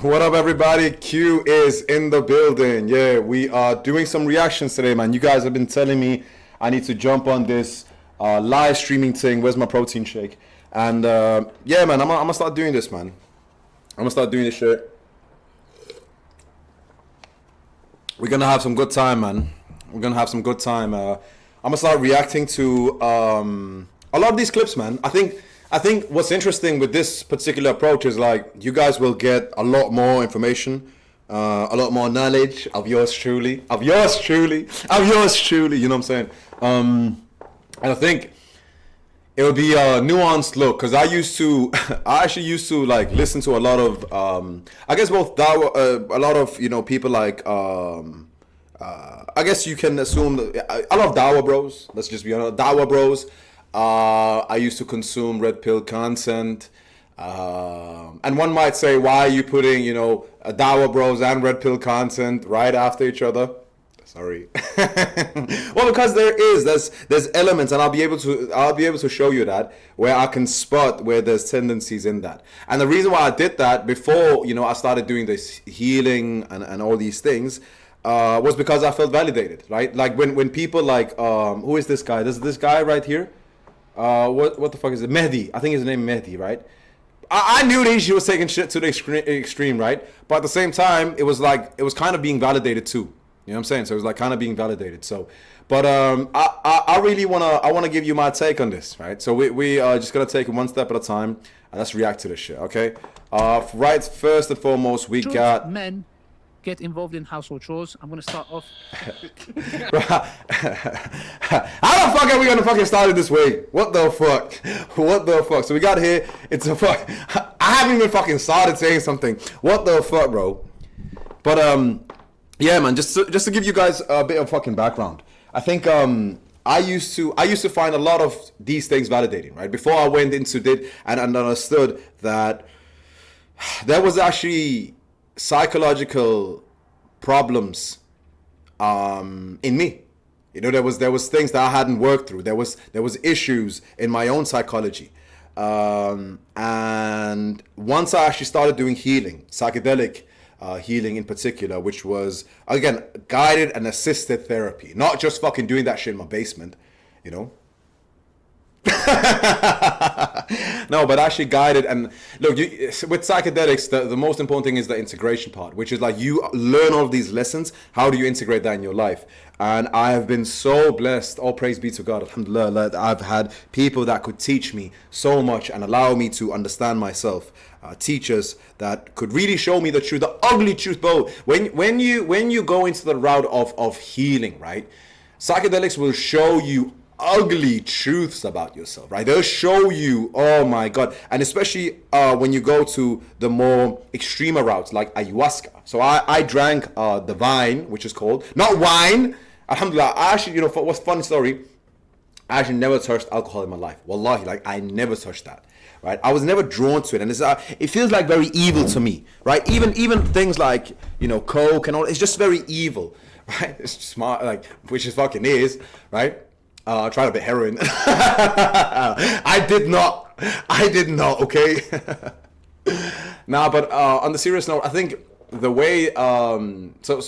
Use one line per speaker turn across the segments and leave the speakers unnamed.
What up, everybody? Q is in the building. Yeah, we are doing some reactions today, man. You guys have been telling me I need to jump on this live streaming thing. Where's my protein shake? And yeah, man, I'm gonna start doing this, man. I'm gonna start doing this shit. We're gonna have some good time, man. We're gonna have some good time. I'm gonna start reacting to a lot of these clips, man. I think what's interesting with this particular approach is like you guys will get a lot more information, a lot more knowledge of yours truly, of yours truly, of yours truly. You know what I'm saying? And I think it'll be a nuanced look because I actually used to like listen to a lot of, I guess both a lot of people like, I guess you can assume that I love Dawa bros. Let's just be honest, Dawa bros. I used to consume red pill content, and one might say, why are you putting, Dawa Bros and red pill content right after each other? Sorry. Well, because there's elements, and I'll be able to show you that where I can spot where there's tendencies in that. And the reason why I did that before, I started doing this healing and all these things, was because I felt validated, right? Like when people like, who is this guy? This guy right here. What the fuck is it? Mehdi. I think his name Mehdi, right? I knew that he was taking shit to the extreme, right? But at the same time, it was kind of being validated too. You know what I'm saying? So it was like kind of being validated. So, but I really wanna give you my take on this, right? So we are just gonna take it one step at a time and let's react to this shit, okay? Right, first and foremost, we got
men get involved in household chores. I'm gonna start off.
How the fuck are we gonna fucking start it this way? What the fuck? What the fuck? So we got here. It's a fuck. I haven't even fucking started saying something. What the fuck, bro? But yeah, man. Just to give you guys a bit of fucking background. I think I used to find a lot of these things validating, right? Before I went into it and understood that there was actually psychological problems in me. There was things that I hadn't worked through. There was issues in my own psychology, and once I actually started doing healing, psychedelic healing in particular, which was again guided and assisted therapy, not just fucking doing that shit in my basement, No, but actually guided. And look, with psychedelics, the most important thing is the integration part, which is like you learn all of these lessons. How do you integrate that in your life? And I have been so blessed. All praise be to God, alhamdulillah, that I've had people that could teach me so much and allow me to understand myself. Teachers that could really show me the truth, the ugly truth, bro. When you go into the route of healing, right? Psychedelics will show you ugly truths about yourself, right? They'll show you, oh my God. And especially when you go to the more extreme routes like ayahuasca. So I drank the vine, which is called, not wine. Alhamdulillah, I actually, what's funny story, I actually never touched alcohol in my life. Wallahi, like I never touched that. Right, I was never drawn to it, and it feels like very evil to me, right? Even things like coke and all, it's just very evil, right? It's smart, like which is fucking is, right? I tried a bit heroin. I did not. Okay. Nah, but on the serious note, I think the way so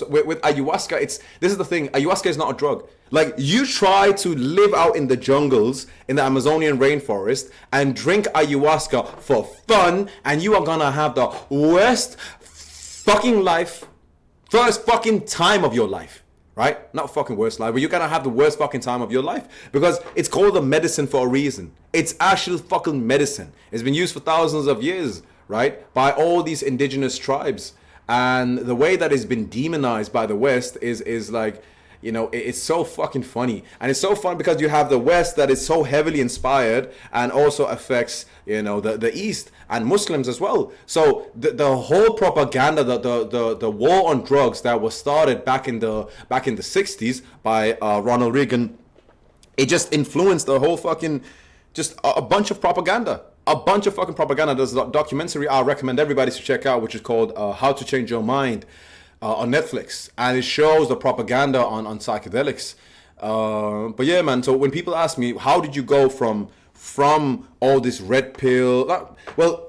with ayahuasca, this is the thing. Ayahuasca is not a drug. Like you try to live out in the jungles in the Amazonian rainforest and drink ayahuasca for fun, and you are gonna have the worst fucking life, first fucking time of your life. Right? Not fucking worst life, but you're gonna have the worst fucking time of your life because it's called a medicine for a reason. It's actual fucking medicine. It's been used for thousands of years, right? By all these indigenous tribes. And the way that it's been demonized by the West is like, it's so fucking funny. And it's so fun because you have the West that is so heavily inspired and also affects, the East and Muslims as well. So the whole propaganda, the war on drugs that was started back in the 60s by Ronald Reagan, it just influenced the whole fucking, just a bunch of propaganda. A bunch of fucking propaganda. There's a documentary I recommend everybody to check out, which is called How to Change Your Mind on Netflix. And it shows the propaganda on psychedelics. But yeah, man, so when people ask me, how did you go from all this red pill, well,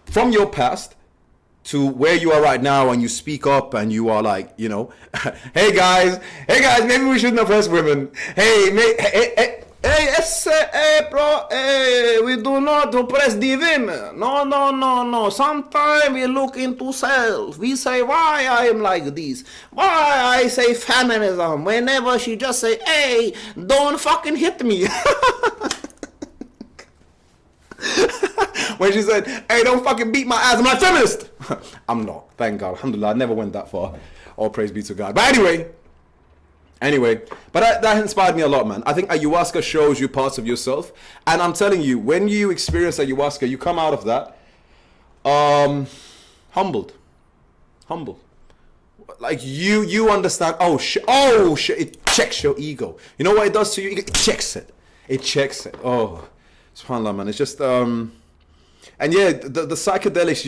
from your past to where you are right now, and you speak up and you are like, you know, hey guys, maybe we shouldn't oppress women. Hey, bro, we do not oppress the women. No. Sometimes we look into self. We say, why I am like this? Why I say feminism? Whenever she just say, hey, don't fucking hit me. When she said, hey, don't fucking beat my ass, I'm like, feminist. I'm not, thank God. Alhamdulillah, I never went that far. All praise be to God. But anyway, but that inspired me a lot, man. I think ayahuasca shows you parts of yourself. And I'm telling you, when you experience ayahuasca, you come out of that humbled. Like you understand, oh shit, it checks your ego. You know what it does to you? It checks it. Oh, subhanAllah, man. It's just, and yeah, the psychedelics,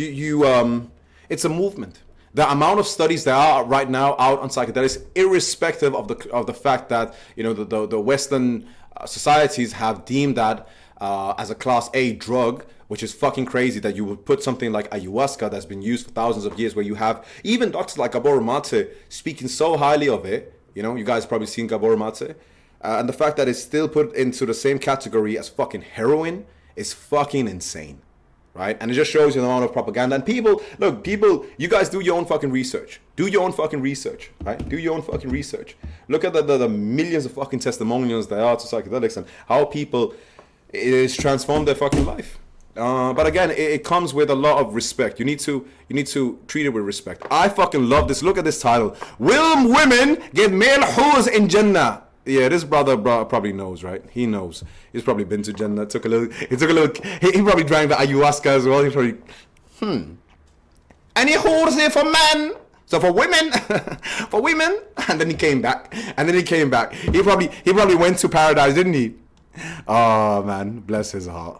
it's a movement. The amount of studies there are right now out on psychedelics, irrespective of the fact that, you know, the Western societies have deemed that as a class A drug, which is fucking crazy that you would put something like ayahuasca that's been used for thousands of years, where you have even doctors like Gabor Mate speaking so highly of it. You know, you guys probably seen Gabor Mate. And the fact that it's still put into the same category as fucking heroin is fucking insane. Right? And it just shows you the amount of propaganda. And people, you guys do your own fucking research. Right? Do your own fucking research. Look at the millions of fucking testimonials there are to psychedelics and how people, it has transformed their fucking life. But again, it comes with a lot of respect. You need to treat it with respect. I fucking love this. Look at this title. Will women get male hurs in Jannah? Yeah, this brother probably knows, right? He knows. He's probably been to Jannah. He probably drank the ayahuasca as well. He probably, Any whores here for men? So for women, and then he came back. He probably went to paradise, didn't he? Oh man, bless his heart.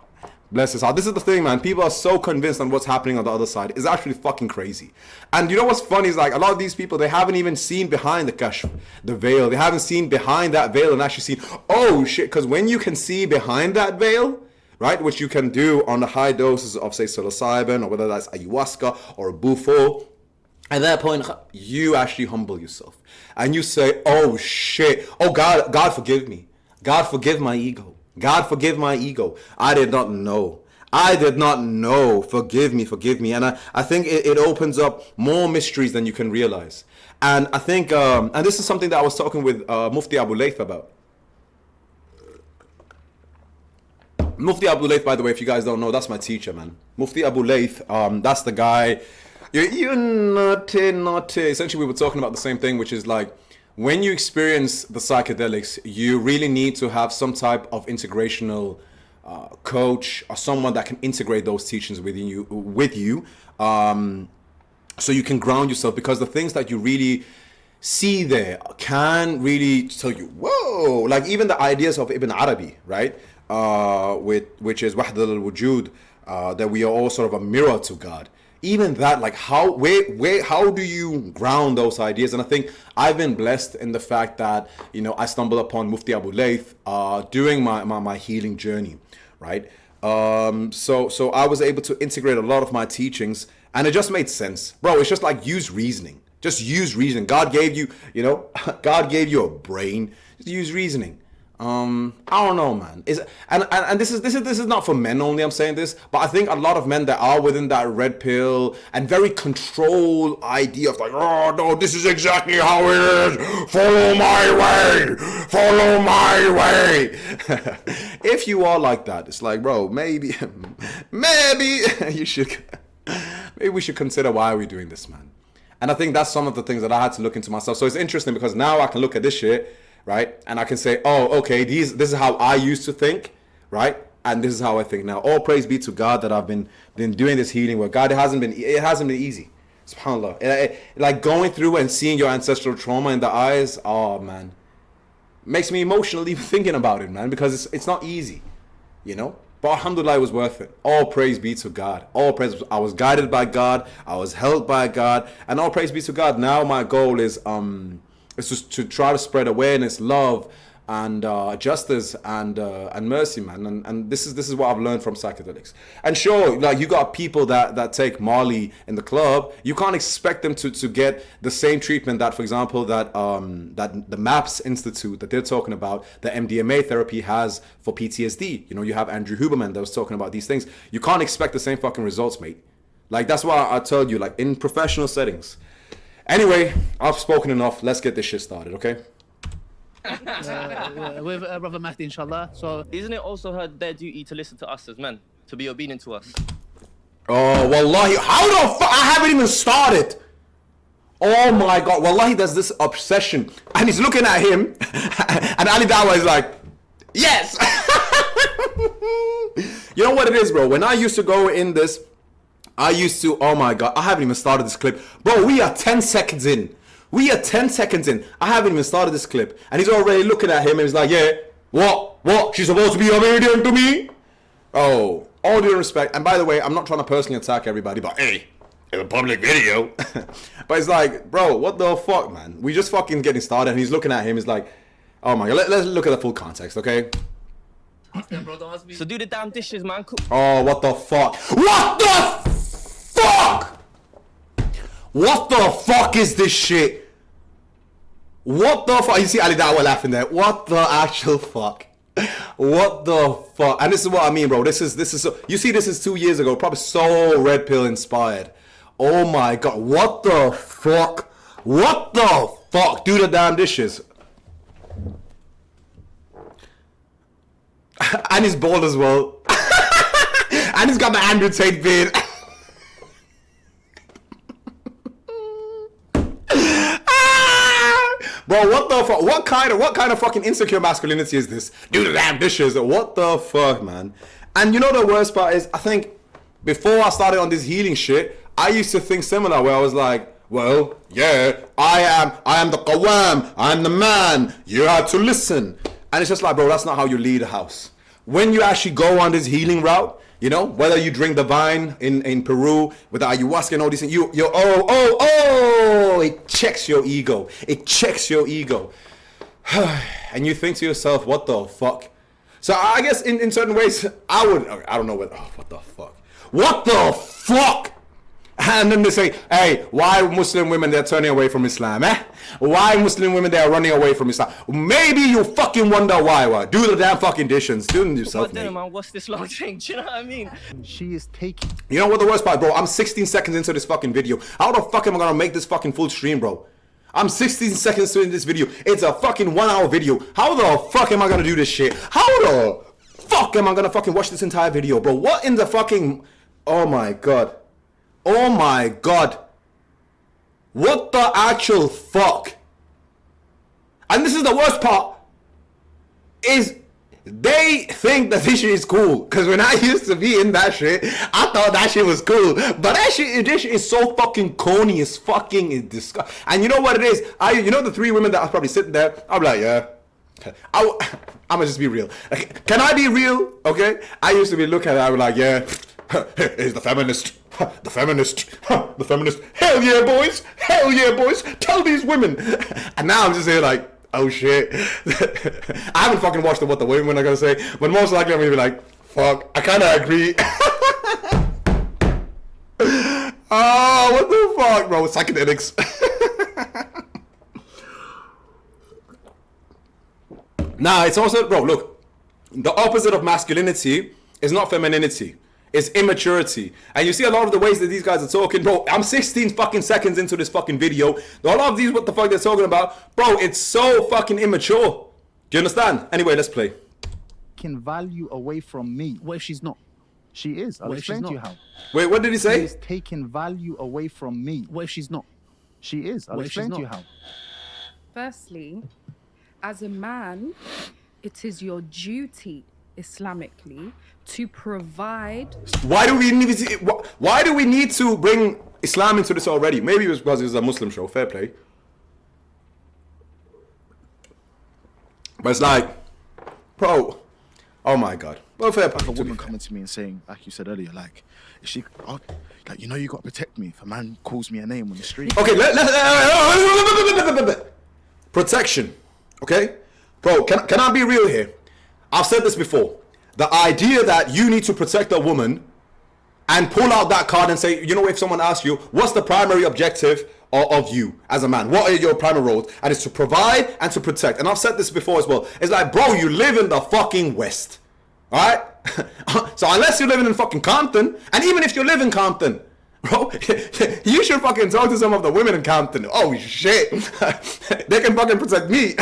This is the thing, man. People are so convinced on what's happening on the other side. It's actually fucking crazy. And you know what's funny is, like, a lot of these people, they haven't even seen behind the kashf, the veil. They haven't seen behind that veil and actually seen, oh shit, because when you can see behind that veil, right, which you can do on the high doses of, say, psilocybin, or whether that's ayahuasca or bufo, at that point, you actually humble yourself. And you say, oh shit, oh God forgive me. God forgive my ego. I did not know. Forgive me. And I think it opens up more mysteries than you can realize. And I think, and this is something that I was talking with Mufti Abu Layth about. Mufti Abu Layth, by the way, if you guys don't know, that's my teacher, man. Mufti Abu Layth, that's the guy. You're naughty. Essentially, we were talking about the same thing, which is like, when you experience the psychedelics, you really need to have some type of integrational coach or someone that can integrate those teachings with you, so you can ground yourself, because the things that you really see there can really tell you, whoa, like even the ideas of Ibn Arabi, right? Which is Wahdat al-Wujud, that we are all sort of a mirror to God. Even that, like, how do you ground those ideas? And I think I've been blessed in the fact that, you know, I stumbled upon Mufti Abu Layth during my healing journey, right? So I was able to integrate a lot of my teachings, and it just made sense, bro. It's just like, use reasoning. Just use reasoning. God gave you, God gave you a brain. Just use reasoning. I don't know, man. And this is not for men only, I'm saying this, but I think a lot of men that are within that red pill and very controlled idea of like, oh no, this is exactly how it is. Follow my way. If you are like that, it's like, bro, maybe we should consider, why are we doing this, man? And I think that's some of the things that I had to look into myself. So it's interesting because now I can look at this shit, right? And I can say, oh, okay, this is how I used to think, right? And this is how I think now. All praise be to God that I've been doing this healing work. God, it hasn't been easy. SubhanAllah. Like going through and seeing your ancestral trauma in the eyes, oh man, makes me emotional even thinking about it, man, because it's not easy, But alhamdulillah, it was worth it. All praise be to God. All praise. I was guided by God. I was held by God. And all praise be to God. Now my goal is just to try to spread awareness, love, and justice and mercy, man. And this is what I've learned from psychedelics. And sure, like you got people that take Molly in the club, you can't expect them to get the same treatment that, for example, that the MAPS Institute that they're talking about, the MDMA therapy has for PTSD. You know, you have Andrew Huberman that was talking about these things. You can't expect the same fucking results, mate. Like, that's why I told you, like, in professional settings. Anyway, I've spoken enough. Let's get this shit started, okay?
With Brother Mahdi, inshallah. So,
Isn't it also their duty to listen to us as men, to be obedient to us?
Oh, wallahi, how the fuck? I haven't even started. Oh my God, wallahi, there's this obsession. And he's looking at him, and Ali Dawa is like, yes! You know what it is, bro? When I used to go in this, oh my God, I haven't even started this clip. Bro, we are 10 seconds in. I haven't even started this clip. And he's already looking at him and he's like, yeah, what? She's supposed to be obedient to me? Oh, all due respect. And by the way, I'm not trying to personally attack everybody, but hey, it's a public video. But it's like, bro, what the fuck, man? We just fucking getting started and he's looking at him. He's like, oh my God, let's look at the full context, okay?
So do the damn dishes, man.
Oh, what the fuck? What the fuck? What the fuck is this shit? What the fuck? You see Ali Dawa laughing there. What the actual fuck? What the fuck? And this is what I mean, bro. This is so, you see, this is 2 years ago, probably so Red Pill inspired. Oh my God. What the fuck? What the fuck? Do the damn dishes. And he's bald as well. And he's got the Andrew Tate beard. Bro, what the fuck? What kind of fucking insecure masculinity is this? Do the damn dishes. What the fuck, man? And you know the worst part is, I think before I started on this healing shit, I used to think similar, where I was like, well, yeah, I am the Qawwam, I'm the man, you have to listen. And it's just like, bro, that's not how you lead a house. When you actually go on this healing route, you know, whether you drink the vine in Peru with the ayahuasca and all these things, it checks your ego. And you think to yourself, what the fuck? So I guess in certain ways, I don't know what the fuck? What the fuck? And then they say, hey, why Muslim women, they're turning away from Islam, eh? Why Muslim women, they're running away from Islam? Maybe you fucking wonder why. Do the damn fucking dishes. Do them yourself, mate.
Man, what's this long thing? Do you know what I mean?
She is taking...
You know what the worst part, bro? I'm 16 seconds into this fucking video. How the fuck am I gonna make this fucking full stream, bro? I'm 16 seconds into this video. It's a fucking 1 hour video. How the fuck am I gonna do this shit? How the fuck am I gonna fucking watch this entire video, bro? What in the fucking... Oh my God. Oh my God. What the actual fuck? And this is the worst part, is they think that this shit is cool. Because when I used to be in that shit, I thought that shit was cool. But this shit is so fucking corny, it's fucking disgusting. And you know what it is? You know the 3 women that are probably sitting there, I'm like, yeah. I'm gonna just be real. Like, can I be real? Okay? I used to be looking at it, I was like, yeah. He's the feminist. The feminist. Hell yeah, boys. Tell these women. And now I'm just here like, oh shit. I haven't fucking watched what the women are gonna say, but most likely I'm gonna be like, fuck, I kinda agree. Oh, what the fuck, bro? Psychedelics. Nah, it's also, bro, look, the opposite of masculinity is not femininity. It's immaturity. And you see a lot of the ways that these guys are talking, bro. I'm 16 fucking seconds into this fucking video. A lot of these, what the fuck they're talking about, bro, it's so fucking immature. Do you understand? Anyway, let's play.
Taking value away from me.
what if she's not?
She is. I'll
What if she's
explain to you
not?
how.
Wait, what did he
She
say?
is taking value away from me.
What if she's not?
She is. I'll
What if she's
explain to you
not?
how.
Firstly, as a man, it is your duty, Islamically, to provide.
Why do we need to bring Islam into this already? Maybe it was because it's a Muslim show. Fair play. But it's like, bro, oh my God. Well, fair play.
Like a
to be
woman
fair.
coming to me and saying, like you said earlier, like, is she, like, you know, you got to protect me if a man calls me a name on the street.
Okay, protection. Okay, bro, can I be real here? I've said this before. The idea that you need to protect a woman and pull out that card and say, you know, if someone asks you, what's the primary objective of you as a man? What are your primary roles? And it's to provide and to protect. And I've said this before as well. It's like, bro, you live in the fucking West. All right? So unless you're living in fucking Compton, and even if you live in Compton, bro, you should fucking talk to some of the women in Compton. Oh, shit. They can fucking protect me.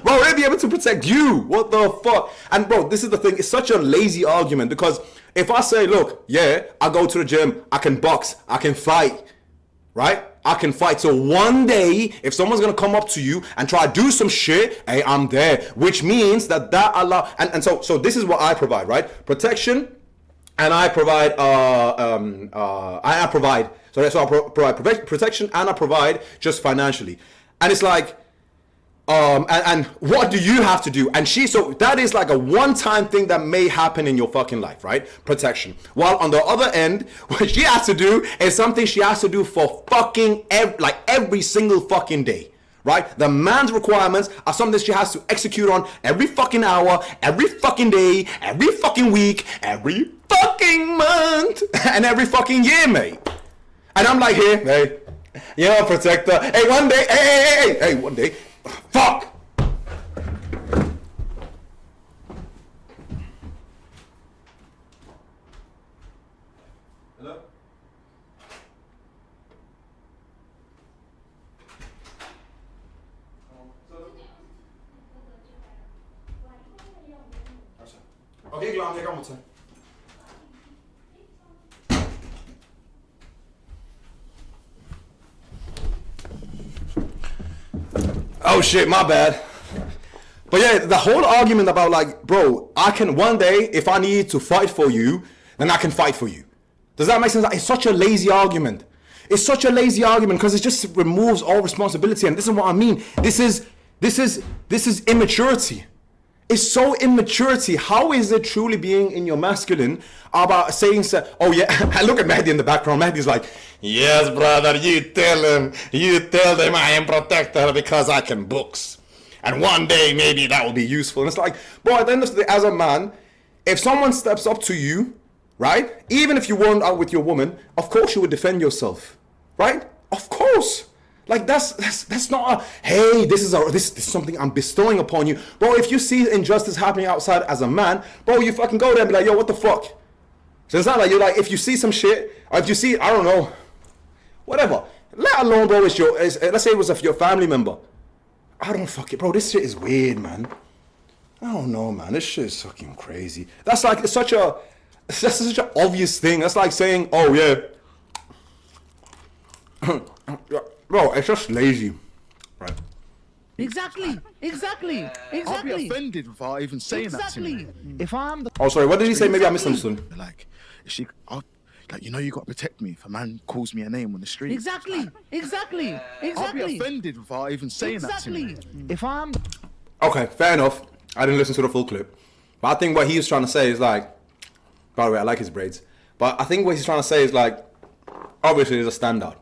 Bro, they'll be able to protect you. What the fuck? And bro, this is the thing. It's such a lazy argument because if I say, look, yeah, I go to the gym, I can box, I can fight, right? I can fight. So one day, if someone's gonna come up to you and try to do some shit, hey, I'm there. Which means that allow and so this is what I provide, right? Protection, and I provide I provide. So I provide protection and I provide just financially. And it's like, and what do you have to do? And so that is like a one-time thing that may happen in your fucking life, right? Protection. While on the other end, what she has to do is something she has to do for fucking every single fucking day, right? The man's requirements are something she has to execute on every fucking hour, every fucking day, every fucking week, every fucking month, and every fucking year, mate. And I'm like, hey, yeah, protector. Hey, one day, hey, one day. Fuck! Hello? Okay, Glam, jeg kommer til. Oh shit, my bad. But yeah, the whole argument about like, bro, I can one day, if I need to fight for you, then I can fight for you. Does that make sense? It's such a lazy argument. It's such a lazy argument because it just removes all responsibility. And this is what I mean. This is immaturity. It's so immaturity. How is it truly being in your masculine about saying, oh yeah, look at Mehdi in the background. Mehdi's like, yes, brother, you tell them I am protector because I can books. And one day maybe that will be useful. And it's like, bro, at the end of the day, as a man, if someone steps up to you, right? Even if you weren't out with your woman, of course you would defend yourself, right? Of course. Like that's not a, hey, this is something I'm bestowing upon you. Bro, if you see injustice happening outside as a man, bro, you fucking go there and be like, yo, what the fuck? So it's not like you're like, if you see some shit, or if you see, I don't know, whatever. Let alone, bro, let's say it was your family member. I don't fuck it, bro, this shit is weird, man. I don't know, man, this shit is fucking crazy. That's like, that's such an obvious thing. That's like saying, oh yeah. Bro, it's just lazy. Right.
Exactly.
I'll be offended without even saying that to me.
If I'm the
Oh, sorry, what did he say? Maybe I misunderstood.
Like, like, you know, you got to protect me if a man calls me a name on the street.
exactly.
I'll be offended without even saying that to me.
If I'm
Okay, fair enough. I didn't listen to the full clip. But I think what he was trying to say is like, by the way, I like his braids. But I think what he's trying to say is like, obviously there's a standout.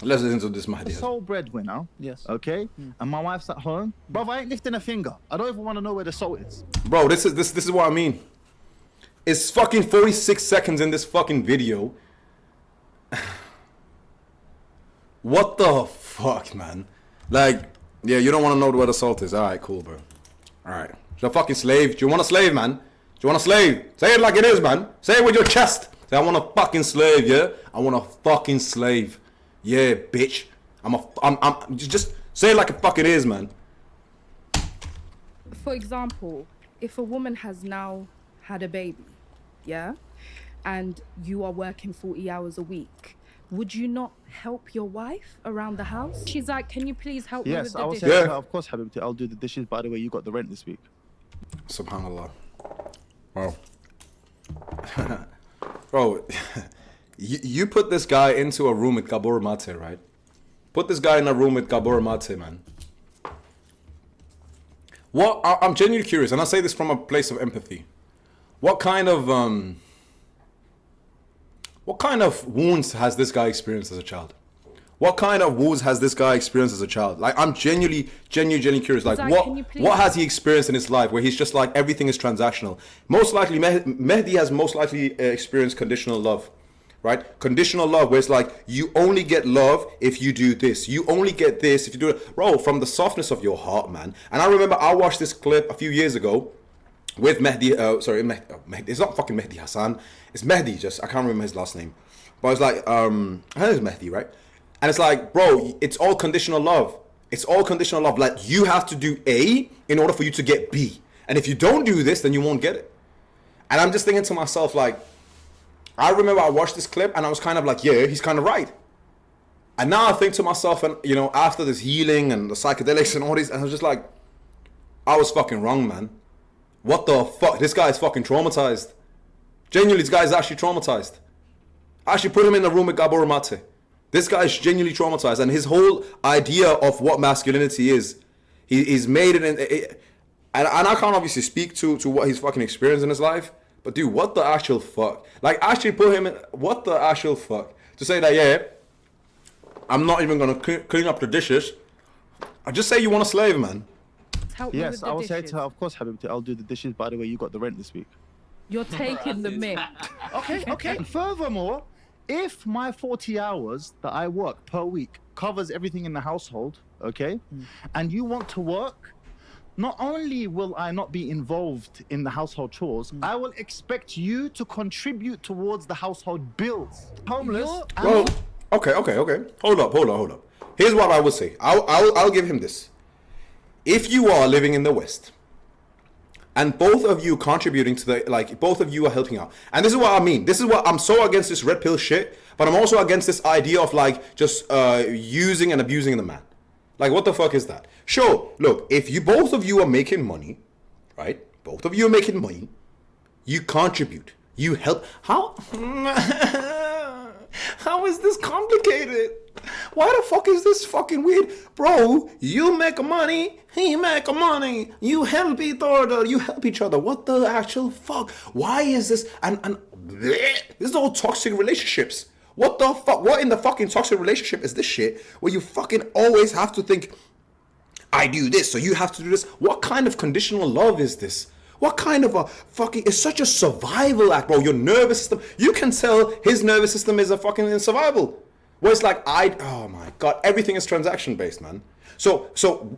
Let's listen to this, Mahdi.
Sole breadwinner.
Yes.
Okay. And my wife's at home. Brother, I ain't lifting a finger. I don't even want to know where the salt is.
Bro, this is what I mean. It's fucking 46 seconds in this fucking video. What the fuck, man? Like, yeah, you don't want to know where the salt is. All right, cool, bro. All right. You're a fucking slave. Do you want a slave, man? Do you want a slave? Say it like it is, man. Say it with your chest. Say, I want a fucking slave, yeah? I want a fucking slave. Yeah, bitch. I'm just say it like it fucking is, man.
For example, if a woman has now had a baby, yeah, and you are working 40 hours a week, would you not help your wife around the house? She's like, can you please help me with
Yes,
the
I will
dishes?
say,
Yeah.
to her, of course, Habibti, I'll do the dishes. By the way, you got the rent this week.
Subhanallah. Wow. Bro, you put this guy into a room with Gabor Mate, right? Put this guy in a room with Gabor Mate, man. I'm genuinely curious, and I say this from a place of empathy. What kind of wounds has this guy experienced as a child? What kind of woes has this guy experienced as a child? Like, I'm genuinely curious. Like,
Zach, can you please-
what has he experienced in his life where he's just like, everything is transactional? Most likely, Mehdi has most likely experienced conditional love, right? Conditional love, where it's like, you only get love if you do this. You only get this if you do it. Bro, from the softness of your heart, man. And I remember I watched this clip a few years ago with Mehdi, Mehdi, it's not fucking Mehdi Hassan. It's Mehdi, I can't remember his last name. But it's like, I think it's Mehdi, right? And it's like, bro, it's all conditional love. It's all conditional love. Like, you have to do A in order for you to get B. And if you don't do this, then you won't get it. And I'm just thinking to myself, like, I remember I watched this clip and I was kind of like, yeah, he's kind of right. And now I think to myself, and you know, after this healing and the psychedelics and all these, and I was just like, I was fucking wrong, man. What the fuck? This guy is fucking traumatized. Genuinely, this guy is actually traumatized. I actually put him in the room with Gabor Mate. This guy is genuinely traumatized, and his whole idea of what masculinity is, he's made it in. And I can't obviously speak to what he's fucking experienced in his life, but dude, what the actual fuck? Like, actually put him in. What the actual fuck? To say that, yeah, I'm not even gonna clean up the dishes. I just say you want a slave, man.
Help me with
Yes,
the
I will say
dishes.
to her, of course, Habibti, I'll do the dishes. By the way, you got the rent this week.
You're taking the mic.
Okay. Furthermore, if my 40 hours that I work per week covers everything in the household, okay, and you want to work, not only will I not be involved in the household chores, I will expect you to contribute towards the household bills. Homeless.
You're-
Well, okay. Hold up. Here's what I would say. I'll give him this. If you are living in the West, and both of you contributing to the, like, both of you are helping out. And this is what I mean. This is what I'm so against this red pill shit, but I'm also against this idea of like just using and abusing the man. Like, what the fuck is that? Sure, look, if you both of you are making money, right? Both of you are making money, you contribute. You help. How? How is this complicated? Why the fuck is this fucking weird? Bro, you make money, he make money. You help each other, you help each other. What the actual fuck? Why is this? And bleh, this is all toxic relationships. What the fuck? What in the fucking toxic relationship is this shit where you fucking always have to think, I do this, so you have to do this? What kind of conditional love is this? What kind of a fucking, it's such a survival act, bro. Your nervous system, you can tell his nervous system is a fucking in survival. Where it's like, oh my God, everything is transaction based, man. So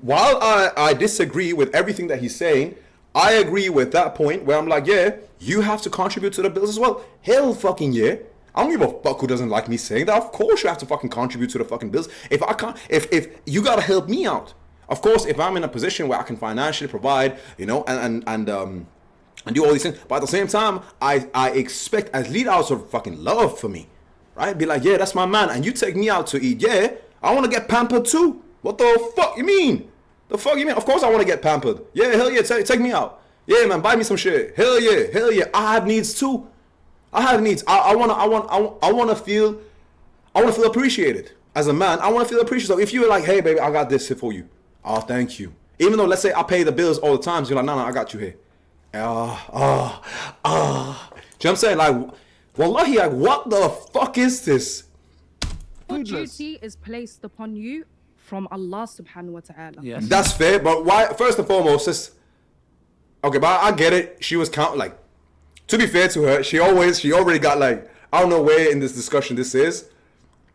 while I disagree with everything that he's saying, I agree with that point where I'm like, yeah, you have to contribute to the bills as well. Hell fucking yeah. I don't give a fuck who doesn't like me saying that. Of course you have to fucking contribute to the fucking bills. If I can't, if you gotta help me out. Of course, if I'm in a position where I can financially provide, you know, and do all these things, but at the same time, I expect at least out of fucking love for me, right? Be like, yeah, that's my man, and you take me out to eat, yeah, I want to get pampered too. What the fuck you mean? The fuck you mean? Of course I want to get pampered. Yeah, hell yeah, take me out. Yeah, man, buy me some shit. Hell yeah. I have needs too. I have needs. I want to feel appreciated as a man. I want to feel appreciated. So if you're like, hey baby, I got this here for you. Oh, thank you. Even though, let's say I pay the bills all the time, so you're like, no, I got you here. Do you know what I'm saying? Like, wallahi, like, what the fuck is this?
Your duty is placed upon you from Allah subhanahu wa ta'ala.
Yes.
That's fair, but why? First and foremost, okay, but I get it. She was like, to be fair to her, she already got like, I don't know where in this discussion this is,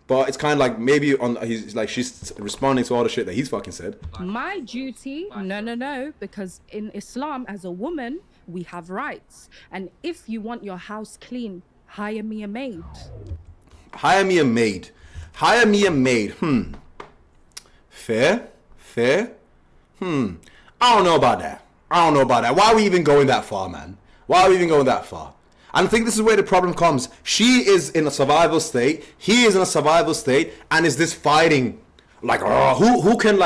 but it's kind of like maybe she's responding to all the shit that he's fucking said.
My duty, no, because in Islam, as a woman, we have rights. And if you want your house clean, hire me a maid.
Hire me a maid. Fair. I don't know about that. Why are we even going that far, man? I think this is where the problem comes. She is in a survival state. He is in a survival state. And is this fighting? Like, who can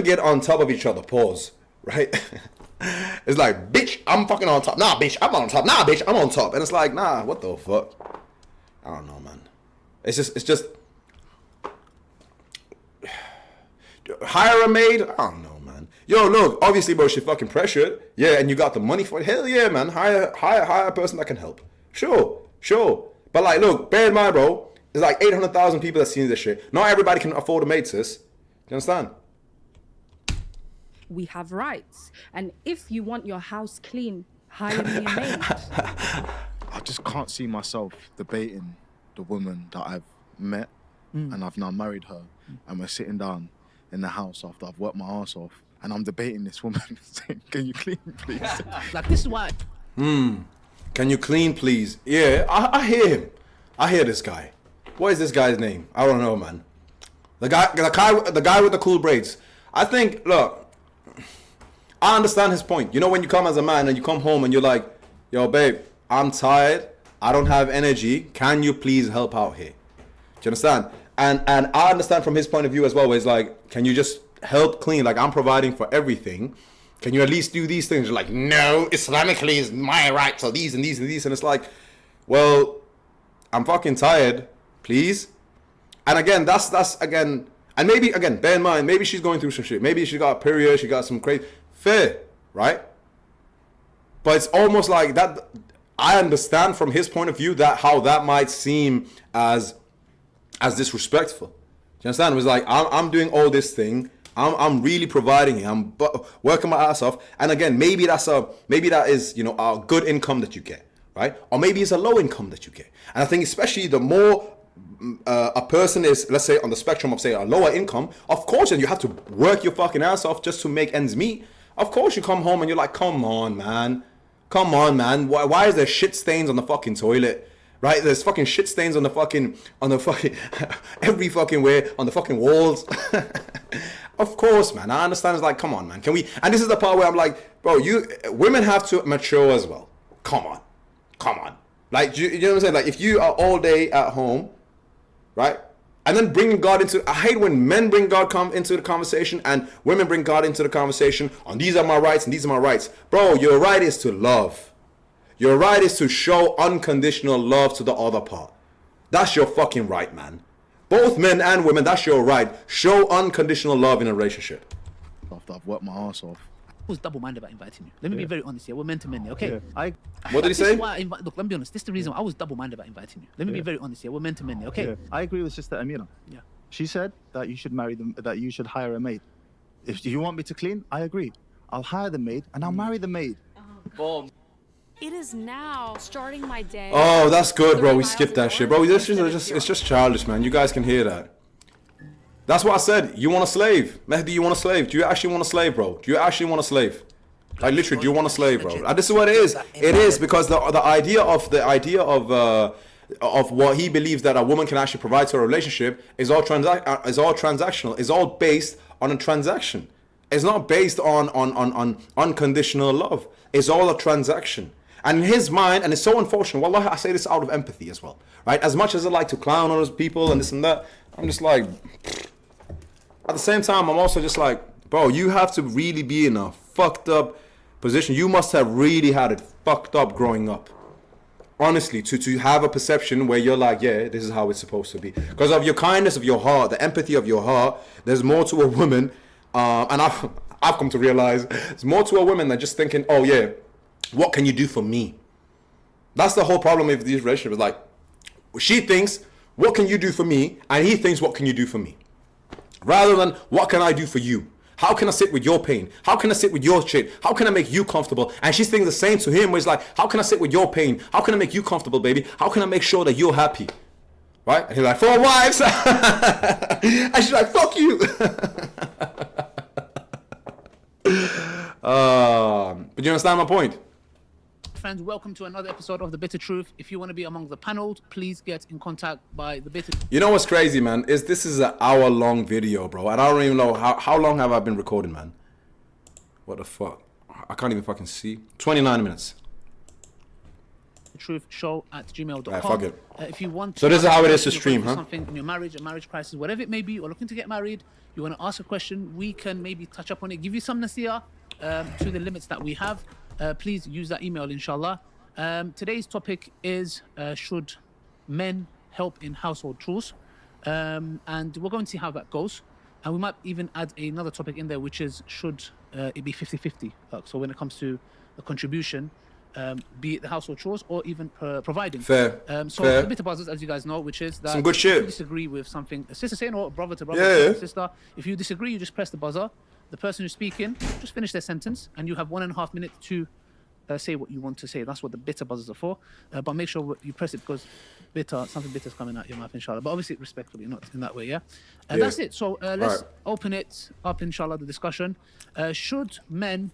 get on top of each other? Pause. Right? It's like, bitch, I'm fucking on top. Nah, bitch, I'm on top. Nah, bitch, I'm on top. And it's like, nah, what the fuck? I don't know, man. It's just hire a maid. I don't know, man. Yo, look, obviously, bro, she fucking pressured. Yeah, and you got the money for it. Hell yeah, man. Hire a person that can help. Sure. But like, look, bear in mind, bro. There's like 800,000 people that seen this shit. Not everybody can afford a maid, sis. Do you understand?
We have rights. And if you want your house clean, hire me a maid.
I just can't see myself debating the woman that I've met and I've now married her, and we're sitting down in the house after I've worked my ass off, and I'm debating this woman saying, "Can you clean, please?"
Like, this is why.
Can you clean, please? Yeah, I hear him. I hear this guy. What is this guy's name? I don't know, man. The guy with the cool braids. I think, look, I understand his point. You know, when you come as a man and you come home and you're like, yo, babe, I'm tired. I don't have energy. Can you please help out here? Do you understand? And I understand from his point of view as well, where it's like, can you just help clean? Like, I'm providing for everything. Can you at least do these things? You're like, no, Islamically is my right. So these and these and these. And it's like, well, I'm fucking tired. Please. And again, that's again, and maybe again, bear in mind, maybe she's going through some shit. Maybe she got a period, she got some crazy. Fair, right? But it's almost like that. I understand from his point of view that how that might seem as disrespectful. Do you understand? It was like, I'm doing all this thing. I'm really providing it. I'm working my ass off. And again, maybe that is, you know, a good income that you get, right? Or maybe it's a low income that you get. And I think especially the more a person is, let's say, on the spectrum of, say, a lower income, of course, and you have to work your fucking ass off just to make ends meet. Of course, you come home and you're like, come on, man. Why is there shit stains on the fucking toilet? Right? There's fucking shit stains on the fucking every fucking way, on the fucking walls. Of course, man. I understand. It's like, come on, man. Can we? And this is the part where I'm like, bro, women have to mature as well. Come on. Like, you know what I'm saying? Like, if you are all day at home, right? And then bringing God into, I hate when men bring God into the conversation and women bring God into the conversation on these are my rights and these are my rights. Bro, your right is to love. Your right is to show unconditional love to the other part. That's your fucking right, man. Both men and women, that's your right. Show unconditional love in a relationship.
After I've worked my ass off.
I was double-minded about inviting you. Let me be very honest here. We're men to men, okay?
Yeah.
What did he
This
say?
is why look, let me be honest. This is the reason I was double-minded about inviting you. Let me be very honest here. We're men to men, okay?
Yeah. I agree with Sister Amira.
Yeah.
She said that you should marry them, that you should hire a maid. If you want me to clean, I agree. I'll hire the maid and I'll marry the maid.
Boom.
It is now starting my day.
Oh, that's good, bro.
30
We
miles
skipped that
north
shit, bro. This is
instead of
just,
zero.
it's just childish, man. You guys can hear that. That's what I said. You want a slave. Mehdi, you want a slave. Do you actually want a slave, bro? Do you actually want a slave? Like, literally, do you want a slave, bro? And this is what it is. It is because the idea of what he believes that a woman can actually provide to a relationship is all transactional. Is all based on a transaction. It's not based on unconditional love. It's all a transaction. And in his mind, and it's so unfortunate, wallahi, I say this out of empathy as well, right? As much as I like to clown on those people and this and that, I'm just like, at the same time, I'm also just like, bro, you have to really be in a fucked up position. You must have really had it fucked up growing up. Honestly, to have a perception where you're like, yeah, this is how it's supposed to be. Because of your kindness of your heart, the empathy of your heart, there's more to a woman. And I've come to realize there's more to a woman than just thinking, oh yeah, what can you do for me? That's the whole problem with these relationships. Like, she thinks, what can you do for me? And he thinks, what can you do for me? Rather than, what can I do for you? How can I sit with your pain? How can I sit with your shit? How can I make you comfortable? And she's thinking the same to him, where it's like, how can I sit with your pain? How can I make you comfortable, baby? How can I make sure that you're happy? Right? And he's like, 4 wives. And she's like, fuck you. But you understand my point?
Friends, welcome to another episode of The Bitter Truth. If you want to be among the panel, please get in contact by The Bitter.
You know what's crazy, man? Is this is an hour-long video, bro. And I don't even know how long have I been recording, man? What the fuck? I can't even fucking see. 29 minutes.
truthshow@gmail.com.
Right, fuck it.
If you want
So this is how it is to
you're
stream,
going through
huh?
something in your marriage, a marriage crisis, whatever it may be, or looking to get married, you want to ask a question, we can maybe touch up on it, give you some nasiyah to the limits that we have. Please use that email, inshallah. Today's topic is should men help in household chores? And we're going to see how that goes. And we might even add another topic in there, which is should it be 50-50? So when it comes to the contribution, be it the household chores or even providing.
Fair.
So
Fair.
the bitter buzzers, as you guys know, which is that
Some good
if
shit.
you disagree with something, a sister saying or brother to brother,
Yeah,
sister
yeah.
to sister, if you disagree, you just press the buzzer. The person who's speaking, just finish their sentence, and you have 1.5 minutes to say what you want to say. That's what the bitter buzzers are for. But make sure you press it because something bitter's coming out your mouth, inshallah. But obviously respectfully, not in that way, yeah?
Yeah.
That's it. So let's
Right.
open it up, inshallah, the discussion. Should men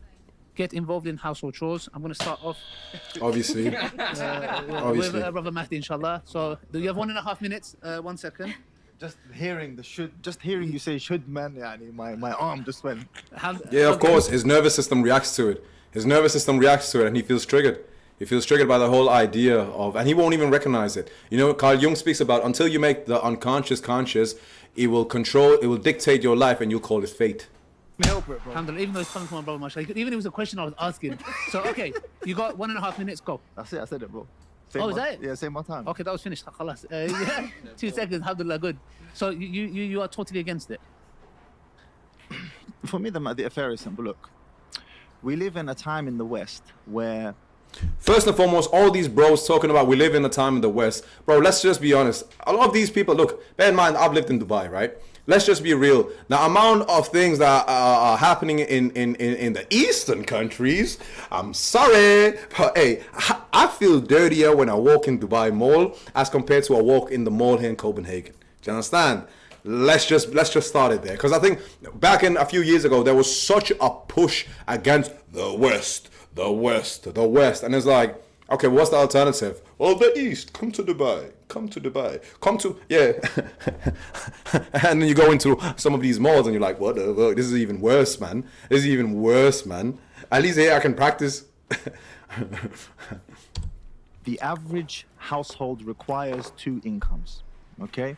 get involved in household chores? I'm going to start off
Obviously.
with
Obviously.
Brother Mahdi, inshallah. So do you have 1.5 minutes? 1 second.
Just hearing you say should man, yani, my arm just went.
Yeah, of
Okay.
course. His nervous system reacts to it. And he feels triggered. He feels triggered by the whole idea of, and he won't even recognize it. You know, Carl Jung speaks about until you make the unconscious conscious, it will dictate your life, and you'll call it fate.
Help it, bro.
Alhamdulillah, even though it's coming from my brother, mashallah. Even if it was a question I was asking. So, okay, you got 1.5 minutes, go.
That's it. I said it, bro. Same
Oh, is
my-
that it?
Yeah, same my time.
Okay, that was finished. Khalas. Yeah, 2 seconds, alhamdulillah, good. So you are totally against it.
For me, the affair is simple. Look, we live in a time in the West where
First and foremost, all these bros talking about we live in a time in the West. Bro, let's just be honest. A lot of these people, look, bear in mind, I've lived in Dubai, right? Let's just be real. The amount of things that are happening in the Eastern countries, I'm sorry, but hey, I feel dirtier when I walk in Dubai Mall as compared to a walk in the mall here in Copenhagen. Do you understand? Let's just start it there, because I think back in a few years ago there was such a push against the West, and it's like, okay, what's the alternative? Well, the East. Come to Dubai. Yeah. And then you go into some of these malls and you're like, what the fuck? This is even worse, man. At least here I can practice.
the average household requires 2 incomes. Okay?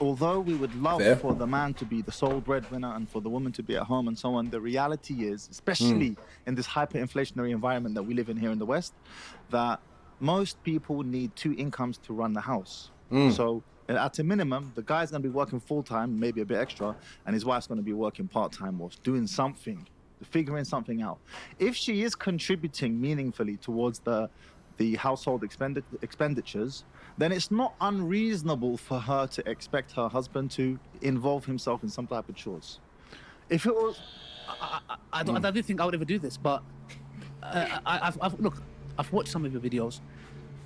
Although we would love
Fair.
for the man to be the sole breadwinner and for the woman to be at home and so on, the reality is, especially in this hyperinflationary environment that we live in here in the West, that most people need 2 incomes to run the house. So at a minimum, the guy's going to be working full-time, maybe a bit extra, and his wife's going to be working part-time or doing something, figuring something out. If she is contributing meaningfully towards the household expenditures, then it's not unreasonable for her to expect her husband to involve himself in some type of chores. If it was,
I don't think I would ever do this, but I've watched some of your videos.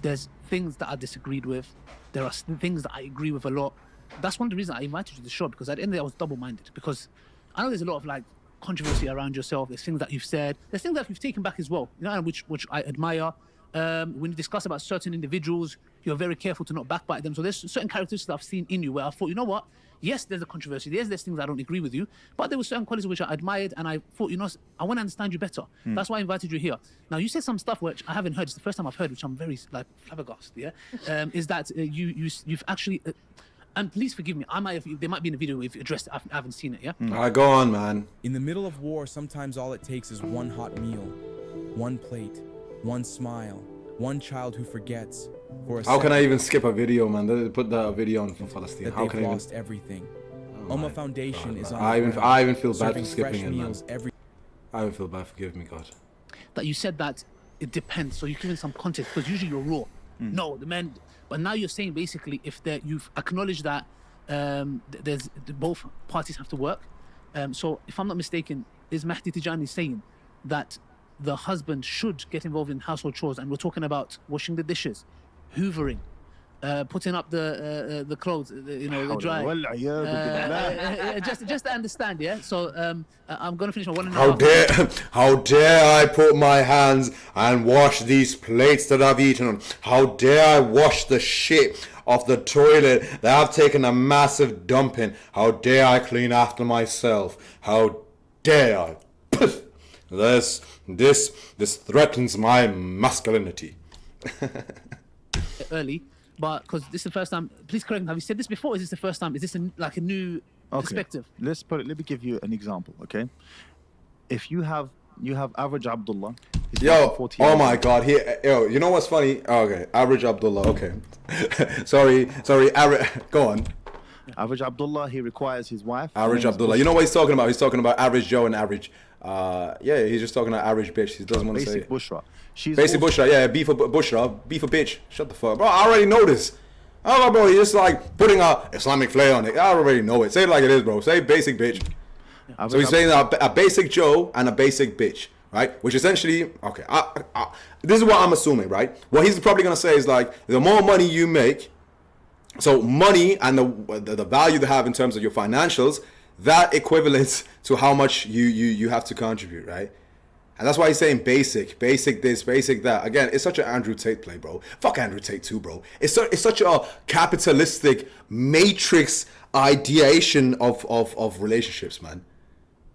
There's things that I disagreed with. There are things that I agree with a lot. That's one of the reasons I invited you to the show, because at the end of the day, I was double-minded. Because I know there's a lot of like controversy around yourself. There's things that you've said. There's things that you've taken back as well, you know, which I admire. When you discuss about certain individuals, you're very careful to not backbite them. So there's certain characteristics that I've seen in you where I thought, you know what? Yes, there's a controversy. There's things I don't agree with you, but there were certain qualities which I admired, and I thought, you know, I want to understand you better. That's why I invited you here. Now, you said some stuff which I haven't heard. It's the first time I've heard, which I'm very like flabbergasted. Yeah, is that you've actually. And please forgive me. There might be in a video if you addressed it. I haven't seen it. Yeah.
All right, go on, man.
In the middle of war, sometimes all it takes is one hot meal, one plate, one smile, one child who forgets for a
How can
second
I even skip a video, man? They put the video on from Palestine.
that
How
they've
can I even?
lost everything.
Oh my
Ummah Foundation is on
I
the
even
ground,
feel bad for
serving
skipping
fresh
it, man.
meals every
I even feel bad. Forgive me, God.
That you said that it depends. So you're giving some context because usually you're raw. No, the men. But now you're saying basically if you've acknowledged that there's both parties have to work. So if I'm not mistaken, is Mahdi Tijani saying that the husband should get involved in household chores, and we're talking about washing the dishes, hoovering, putting up the clothes, the dry. Just to understand, yeah. So I'm gonna finish my 1.5.
How dare I put my hands and wash these plates that I've eaten on? How dare I wash the shit off the toilet that I've taken a massive dump in? How dare I clean after myself? How dare I? This threatens my masculinity.
Early, but because this is the first time. Please correct me. Have you said this before? Or is this the first time? Is this a new perspective?
Let me give you an example, okay? If you have average Abdullah. he's working
Yo,
40
oh
hours.
my God, yo, you know what's funny? Oh, okay, average Abdullah, okay. sorry, go on.
Average Abdullah, he requires his wife.
Average
Her name's
Abdullah. You know what he's talking about? He's talking about average Joe and average Yeah, he's just talking about average bitch. He doesn't want to say
Basic
it.
Bushra. She's
Basic
also-
Bushra, yeah, B for Bushra, B for bitch. Shut the fuck, bro. I already know this. Oh, bro, you're just like putting a Islamic flair on it. I already know it. Say it like it is, bro. Say basic bitch. So he's saying a basic Joe and a basic bitch, right? Which essentially, okay, this is what I'm assuming, right? What he's probably gonna say is like, the more money you make, so money and the value they have in terms of your financials, that equivalents to how much you have to contribute, right? And that's why he's saying basic this, basic that. Again, it's such an Andrew Tate play, bro. Fuck Andrew Tate too, bro. It's such a capitalistic matrix ideation of relationships, man.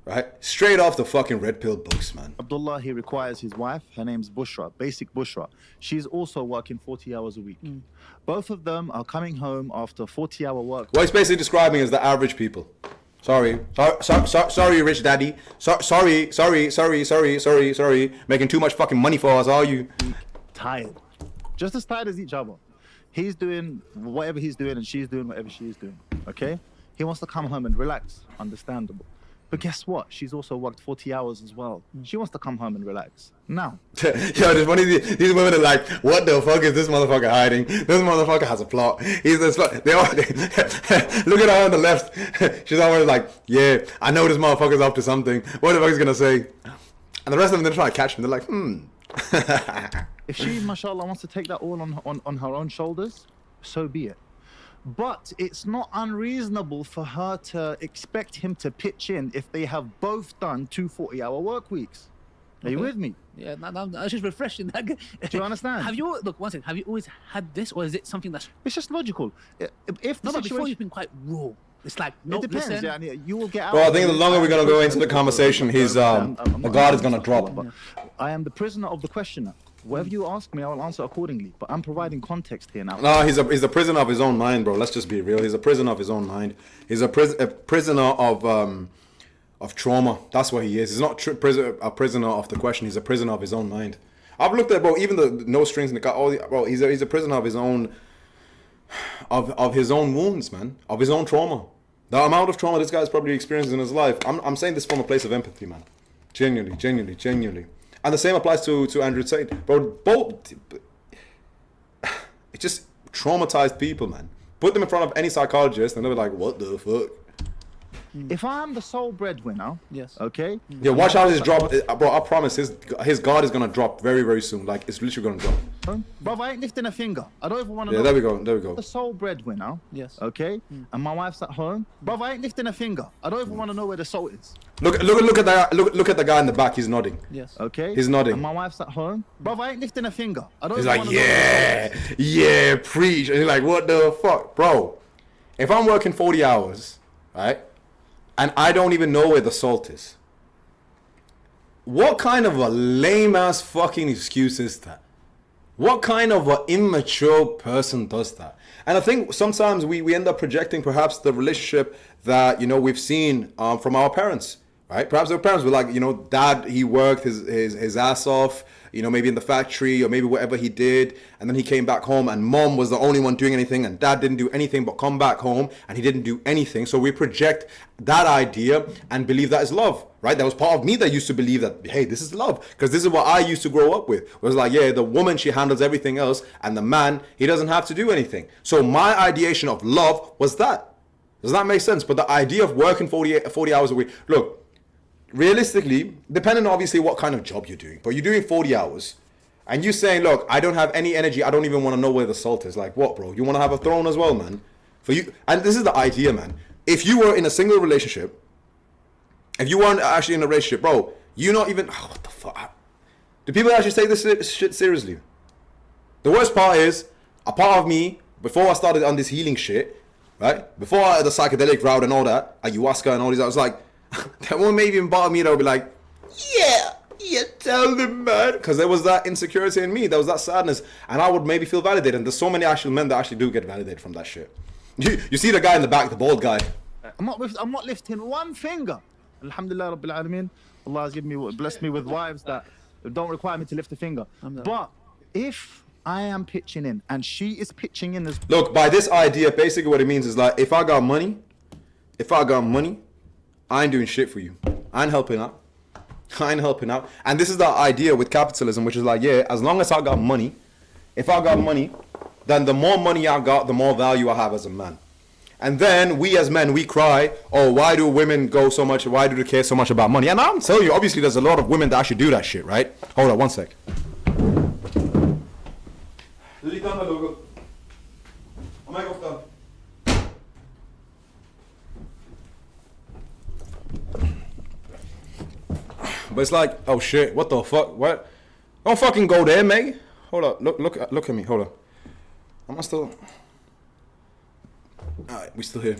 Right? Straight off the fucking red pill books, man.
Abdullah, he requires his wife. Her name's Bushra, basic Bushra. She's also working 40 hours a week. Both of them are coming home after 40-hour work.
What he's basically describing is the average people. Sorry, rich daddy. Sorry. Making too much fucking money for us, are you?
Tired. Just as tired as each other. He's doing whatever he's doing and she's doing whatever she's doing. Okay? He wants to come home and relax. Understandable. But guess what? She's also worked 40 hours as well. She wants to come home and relax. Now.
Yo, there's one of these women are like, what the fuck is this motherfucker hiding? This motherfucker has a plot. He's this. They all look at her on the left. She's always like, yeah, I know this motherfucker's up to something. What the fuck is gonna say? And the rest of them, they're trying to catch him. They're like,
If she, mashallah, wants to take that all on her own shoulders, so be it. But it's not unreasonable for her to expect him to pitch in if they have both done 2 40-hour work weeks. Are you with me?
Yeah, that's just refreshing. Do
you understand?
Have you look? One second. Have you always had this, or is it something that's
It's just logical. If the
no? But before
situation,
you've been quite raw. It's like no,
it depends.
listen.
Yeah, you will get out.
bro, I
of
think
it.
the longer we're gonna go into the conversation, his
I'm
the
not-
guard is gonna drop.
But I am the prisoner of the questioner. Whatever you ask me, I will answer accordingly. But I'm providing context here now.
No, he's a prisoner of his own mind, bro. Let's just be real. He's a prisoner of his own mind. He's a prisoner of trauma. That's what he is. He's not a prisoner of the question. He's a prisoner of his own mind. I've looked at, bro, even the no strings in the car. Bro, he's a prisoner of his own of his own wounds, man. Of his own trauma. The amount of trauma this guy's probably experienced in his life. I'm saying this from a place of empathy, man. Genuinely. And the same applies to Andrew Tate. Bro, both it just traumatized people, man. Put them in front of any psychologist and they'll be like, what the fuck?
If I'm the sole breadwinner,
Yes.
okay.
Yeah, watch out his drop. Bro, I promise his guard is gonna drop very, very soon. Like, it's literally gonna drop.
Brother, I ain't lifting a finger. I don't even want to
Yeah,
know.
there we go.
The sole breadwinner,
Yes.
okay, and my wife's at home. Brother, I ain't lifting a finger. I don't even want to know where the salt is.
Look at that. Look at the guy in the back. He's nodding.
Yes.
Okay.
He's nodding.
And my wife's at home. Brother, I ain't lifting a finger. I don't
He's
even
like,
want to know.
yeah, preach. And he's like, what the fuck, bro? If I'm working 40 hours, right, and I don't even know where the salt is, what kind of a lame ass fucking excuse is that? What kind of an immature person does that? And I think sometimes we end up projecting perhaps the relationship that, we've seen from our parents, right? Perhaps our parents were like, dad, he worked his ass off, maybe in the factory or maybe whatever he did. And then he came back home and mom was the only one doing anything and dad didn't do anything but come back home and he didn't do anything. So we project that idea and believe that is love, right? That was part of me that used to believe that, hey, this is love. Because this is what I used to grow up with. It was like, yeah, the woman, she handles everything else and the man, he doesn't have to do anything. So my ideation of love was that. Does that make sense? But the idea of working 40 hours a week, look, realistically, depending on obviously what kind of job you're doing, but you're doing 40 hours and you're saying, look, I don't have any energy, I don't even want to know where the salt is. Like, what, bro? You want to have a throne as well, man? For you, and this is the idea, man. If you were in a single relationship, if you weren't actually in a relationship, bro, you're not even, what the fuck? Do people actually take this shit seriously? The worst part is, a part of me, before I started on this healing shit, right? Before the psychedelic route and all that, ayahuasca and all these, I was like, that one maybe even bother me that would be like, yeah, tell them, man. Because there was that insecurity in me, there was that sadness, and I would maybe feel validated. And there's so many actual men that actually do get validated from that shit. You see the guy in the back, the bald guy.
I'm not lifting one finger. Alhamdulillah Rabbil Alameen. Allah has blessed me with wives that don't require me to lift a finger. But if I am pitching in and she is pitching in as
Look, by this idea, basically what it means is like, if I got money, I ain't doing shit for you. I ain't helping out. I ain't helping out. And this is the idea with capitalism, which is like, yeah, as long as I got money, if I got money, then the more money I got, the more value I have as a man. And then we as men, we cry, oh, why do women go so much, why do they care so much about money? And I'm telling you, obviously there's a lot of women that actually do that shit, right? Hold on, one sec. But it's like, oh shit, what the fuck? What? Don't fucking go there, mate. Hold up, look at me. Hold on. Am I still? Alright, we still here.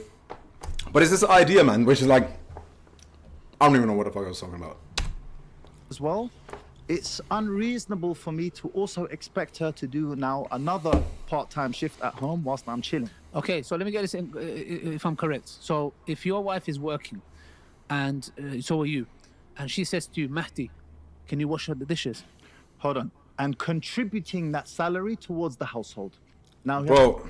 But it's this idea, man, which is like, I don't even know what the fuck I was talking about.
As well, it's unreasonable for me to also expect her to do now another part-time shift at home whilst I'm chilling.
Okay, so let me get this in, if I'm correct. So if your wife is working, and so are you, and she says to you, Mahdi, can you wash the dishes?
Hold on. And contributing that salary towards the household. Now,
Bro.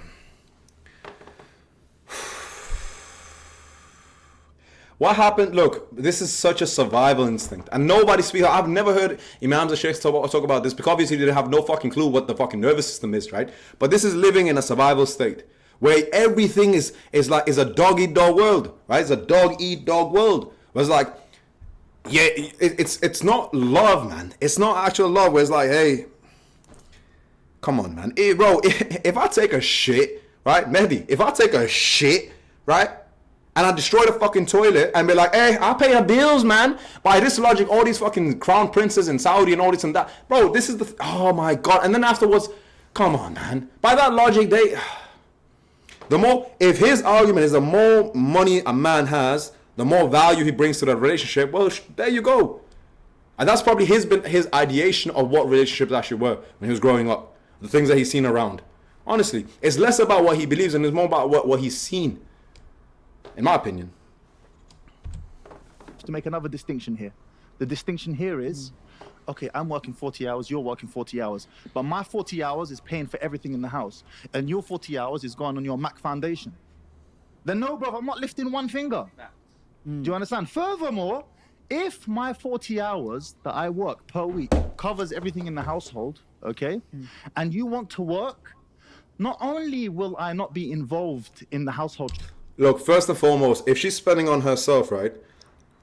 What happened? Look, this is such a survival instinct, and nobody speaks. I've never heard imams and sheikhs talk about this because obviously they have no fucking clue what the fucking nervous system is, right? But this is living in a survival state where everything is a dog eat dog world, right? It's a dog eat dog world. Where it's like, yeah, it's not love, man. It's not actual love. Where it's like, hey, come on, man, hey, bro. If I take a shit, right, Mehdi, if I take a shit, right, and I destroy the fucking toilet and be like, hey, I pay her bills, man. By this logic, all these fucking crown princes in Saudi and all this and that. Bro, this is the... oh, my God. And then afterwards, come on, man. By that logic, the more... if his argument is the more money a man has, the more value he brings to that relationship, well, there you go. And that's probably his ideation of what relationships actually were when he was growing up. The things that he's seen around. Honestly, it's less about what he believes and it's more about what he's seen. In my opinion.
To make another distinction here. The distinction here is, okay, I'm working 40 hours, you're working 40 hours, but my 40 hours is paying for everything in the house, and your 40 hours is going on your Mac foundation. Then no, bro, I'm not lifting one finger. Do you understand? Furthermore, if my 40 hours that I work per week covers everything in the household, okay, and you want to work, not only will I not be involved in the household...
Look, first and foremost, if she's spending on herself, right?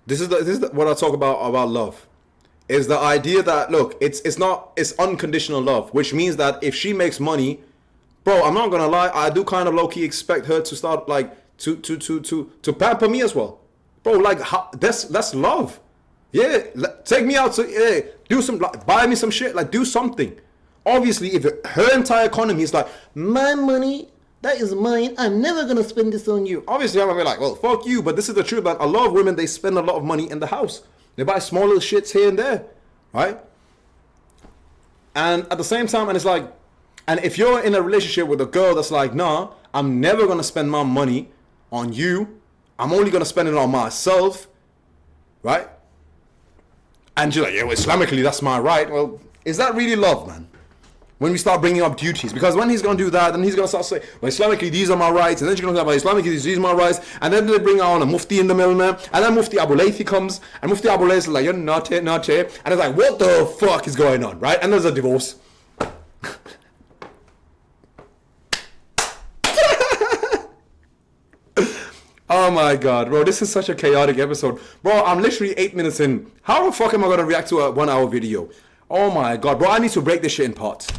This is what I talk about love. Is the idea that, look, it's unconditional love, which means that if she makes money, bro, I'm not gonna lie, I do kind of low key expect her to start like to pamper me as well, bro. Like that's love. Yeah, take me out to do some, like, buy me some shit, like do something. Obviously, if her entire economy is like my money. That is mine. I'm never going to spend this on you. Obviously, I'm going to be like, well, fuck you. But this is the truth, man. A lot of women, they spend a lot of money in the house. They buy small little shits here and there. Right? And at the same time, and it's like, and if you're in a relationship with a girl that's like, nah, I'm never going to spend my money on you. I'm only going to spend it on myself. Right? And you're like, yeah, well, Islamically, that's my right. Well, is that really love, man? When we start bringing up duties, because when he's going to do that, then he's going to start saying, well, Islamically, these are my rights, and then she's going to talk about Islamically, these are my rights, and then they bring on a Mufti in the middle, man, and then Mufti Abu Laythi comes, and Mufti Abu Laythi is like, you're not here, and it's like, what the fuck is going on, right? And there's a divorce. Oh my God, bro, this is such a chaotic episode. Bro, I'm literally 8 minutes in. How the fuck am I going to react to a 1 hour video? Oh my God, bro, I need to break this shit in parts.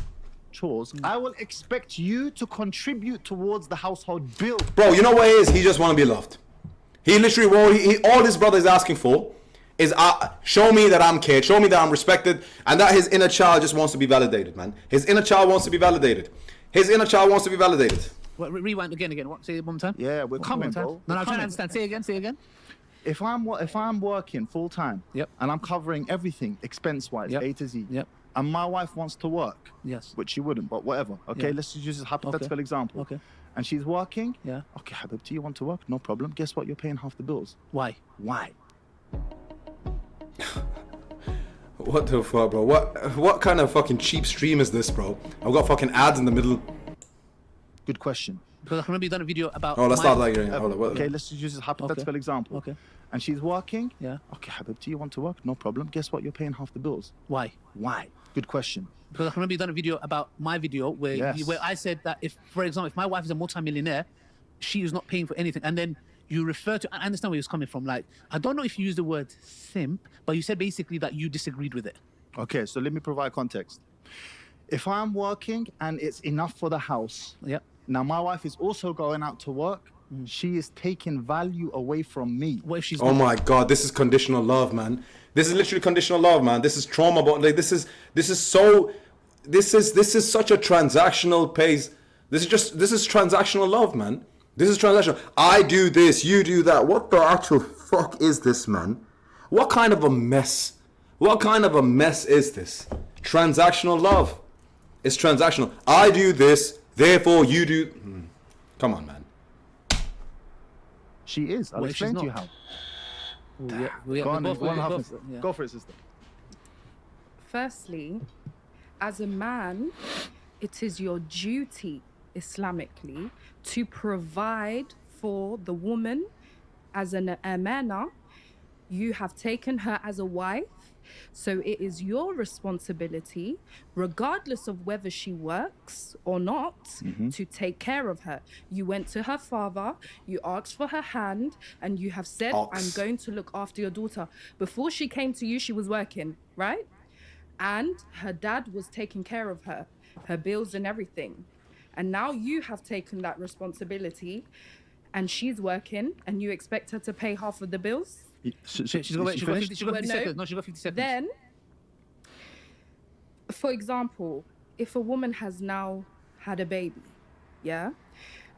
Chores, I will expect you to contribute towards the household bill.
Bro, you know what it is? He just want to be loved. He literally, all his brother is asking for is show me that I'm cared, show me that I'm respected, and that his inner child just wants to be validated, man. His inner child wants to be validated. His inner child wants to be validated.
What, rewind again. What? Say it one more time.
Yeah, we're coming, bro.
No, I'm trying to understand. Say again.
If I'm working full time,
yep,
and I'm covering everything expense wise,
yep,
A to Z,
yep,
and my wife wants to work,
yes,
which she wouldn't, but whatever. Okay, let's just use a hypothetical example.
Okay.
And she's working.
Yeah.
Okay, Habibti, you want to work? No problem. Guess what? You're paying half the bills.
Why?
What the fuck, bro? What kind of fucking cheap stream is this, bro? I've got fucking ads in the middle.
Good question.
Because I remember you done a video about.
Oh, let's start like hold on.
Okay, let's just use a hypothetical example.
Okay.
and she's working.
Yeah.
Okay, Habibti, you want to work? No problem. Guess what? You're paying half the bills.
Why?
Why? Good question.
Because I can remember you done a video about my video where
Yes.
where I said that if, for example, if my wife is a multi-millionaire, she is not paying for anything, and then you refer to, I understand where he was coming from. Like, I don't know if you used the word simp, but you said basically that you disagreed with it.
Okay, so let me provide context. If I'm working and it's enough for the house,
Yeah.
now my wife is also going out to work, she is taking value away from me.
What if she's
Oh
not?
my God, this is conditional love, man. This is literally conditional love, man. This is trauma, but like this is such a transactional pace. This is transactional love, man. This is transactional. I do this, you do that. What the actual fuck is this, man? What kind of a mess? What kind of a mess is this? Transactional love. It's transactional. I do this, therefore you do. Come on, man.
She is. I'll
What if she's
explain to you
not?
how.
Go
Go on, go for it, sister.
Firstly, as a man, it is your duty, Islamically, to provide for the woman as an amana. You have taken her as a wife, so it is your responsibility, regardless of whether she works or not, to take care of her. You went to her father, you asked for her hand, and you have said, I'm going to look after your daughter. Before she came to you, she was working, right? And her dad was taking care of her bills and everything. And now you have taken that responsibility, and she's working, and you expect her to pay half of the bills?
She's got 50 seconds. No, she's got 50 seconds.
Then, for example, if a woman has now had a baby, yeah,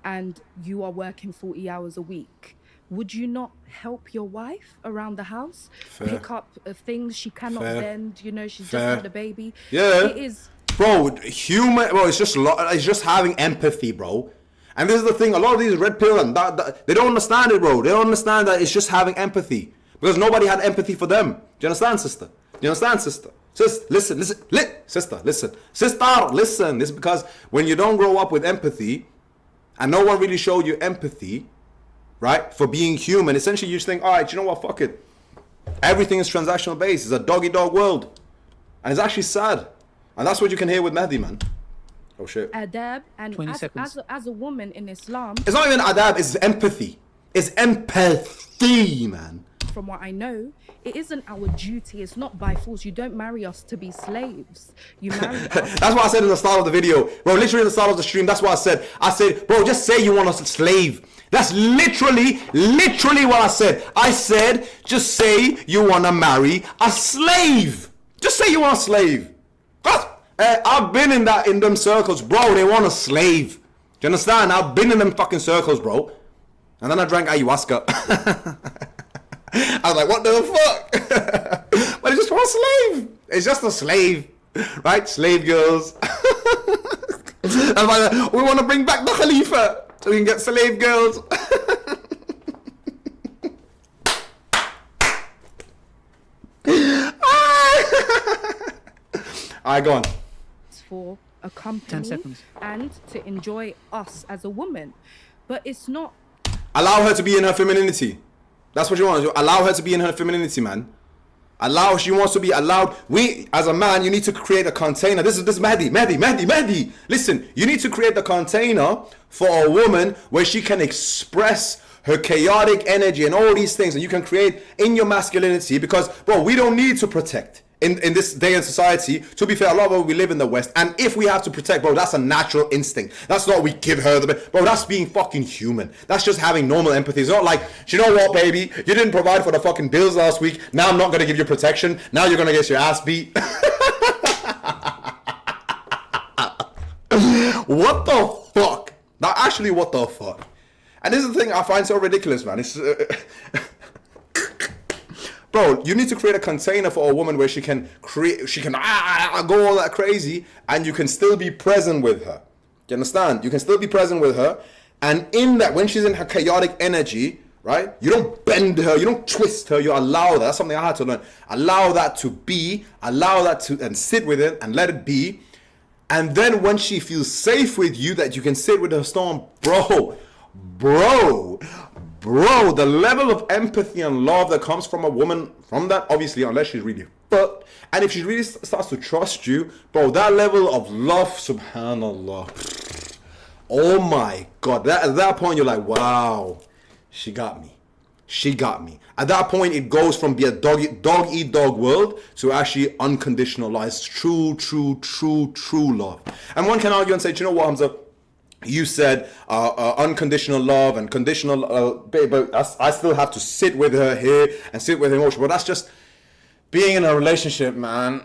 and you are working 40 hours a week, would you not help your wife around the house?
Fair.
Pick up things she cannot
Fair.
bend, you know, she's
Fair.
just had a baby.
Yeah.
It is.
Bro, it's just having empathy, bro. And this is the thing, a lot of these red pill and that they don't understand it, bro. They don't understand that it's just having empathy. Because nobody had empathy for them. Do you understand, sister? Do you understand, sister? Sister, listen. Sister, listen. Sister, listen. This is because when you don't grow up with empathy, and no one really showed you empathy, right, for being human, essentially you just think, all right, you know what, fuck it. Everything is transactional based. It's a dog-eat-dog world. And it's actually sad. And that's what you can hear with Mehdi, man. Oh, shit.
Adab, and
20 seconds.
as a woman in Islam,
It's not even adab, it's empathy. It's empathy, man.
from what I know, it isn't our duty. It's not by force. You don't marry us to be slaves. You marry us.
That's what I said in the start of the video. Bro, literally in the start of the stream, that's what I said. I said, bro, just say you want us to slave. That's literally what I said. I said, just say you want to marry a slave. Just say you want a slave. I've been in them circles, bro. They want a slave. Do you understand? I've been in them fucking circles, bro. And then I drank ayahuasca. I was like, what the fuck? But it's just for a slave. It's just a slave. Right? Slave girls. I'm like, we want to bring back the Khalifa so we can get slave girls. Alright, go on.
For a company
10 seconds.
and to enjoy us as a woman, but it's not.
Allow her to be in her femininity. That's what you want. Allow her to be in her femininity, man. She wants to be allowed. We, as a man, you need to create a container. This is Mehdi. Listen, you need to create the container for a woman where she can express her chaotic energy and all these things, and you can create in your masculinity. Because, bro, we don't need to protect. In this day and society, to be fair, a lot of we live in the West, and if we have to protect, bro, that's a natural instinct. That's not we give her bro, that's being fucking human. That's just having normal empathy. It's not like, you know what, baby, you didn't provide for the fucking bills last week, now I'm not gonna give you protection, now you're gonna get your ass beat. What the fuck? Now, actually, what the fuck? And this is the thing I find so ridiculous, man. It's bro, you need to create a container for a woman where she can go all that crazy, and you can still be present with her. Do you understand? You can still be present with her, and in that, when she's in her chaotic energy, right? You don't bend her, you don't twist her, you allow that. That's something I had to learn. Allow that to be, and sit with it and let it be. And then when she feels safe with you, that you can sit with her storm, bro, bro, the level of empathy and love that comes from a woman, from that, obviously, unless she's really fucked, and if she really starts to trust you, bro, that level of love, subhanallah, oh my God, at that point, you're like, wow, she got me. She got me. At that point, it goes from be a dog-eat-dog world to actually unconditional love. It's true love. And one can argue and say, do you know what, Hamza? You said unconditional love and conditional, but I still have to sit with her here and sit with emotion. But that's just being in a relationship, man.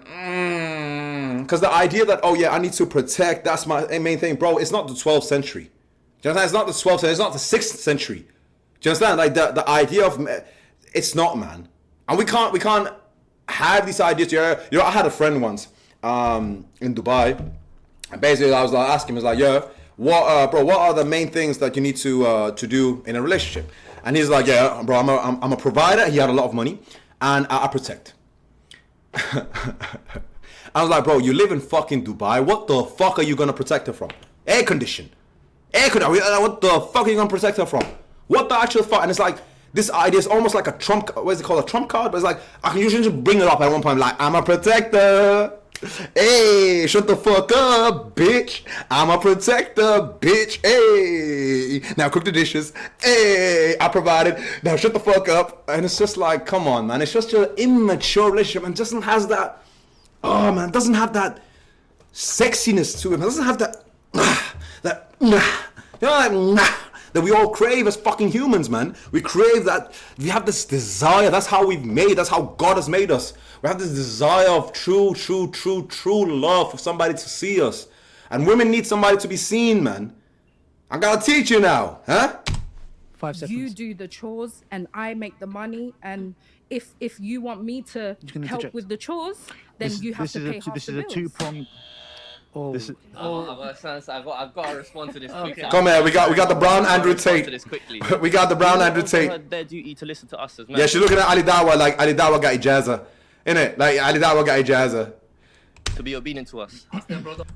Because the idea that, oh yeah, I need to protect, that's my main thing. Bro, it's not the 12th century. Do you understand? It's not the 12th century. It's not the 6th century. Do you understand? Like the idea of, it's not, man. And we can't have these ideas. You know, I had a friend once in Dubai. And basically, I was like, asking him, I was like, yeah, what are the main things that you need to do in a relationship? And he's like, yeah, bro, I'm a provider. He had a lot of money, and I protect. I was like, bro, you live in fucking Dubai. What the fuck are you gonna protect her from? Air condition. What the fuck are you gonna protect her from? What the actual fuck? And it's like, this idea is almost like a trump, what is it called? A trump card? But it's like, I can usually just bring it up at one point, like, I'm a protector. Hey, shut the fuck up, bitch. I'm a protector, bitch. Hey, now cook the dishes. Hey, I provided. Now shut the fuck up. And it's just like, come on, man. It's just an immature relationship and doesn't have that, oh man, doesn't have that sexiness to it. It doesn't have that, you know, like, that we all crave as fucking humans, man. We crave that. We have this desire. That's how we've made. That's how God has made us. We have this desire of true love for somebody to see us. And women need somebody to be seen, man. I gotta teach you now, huh?
5 seconds.
You do the chores and I make the money. And if you want me to help with the chores, then you have to pay half the bills.
This is a two-pronged.
Oh.
I've got to respond to this quickly.
Come here, we got the brown Andrew Tate. We got the brown Andrew Tate.
Their duty to listen to us as men.
Yeah, she's looking at Ali Dawa like Ali Dawa got ijaza. Innit? Like Ali Dawa got ijaza.
To be obedient to us.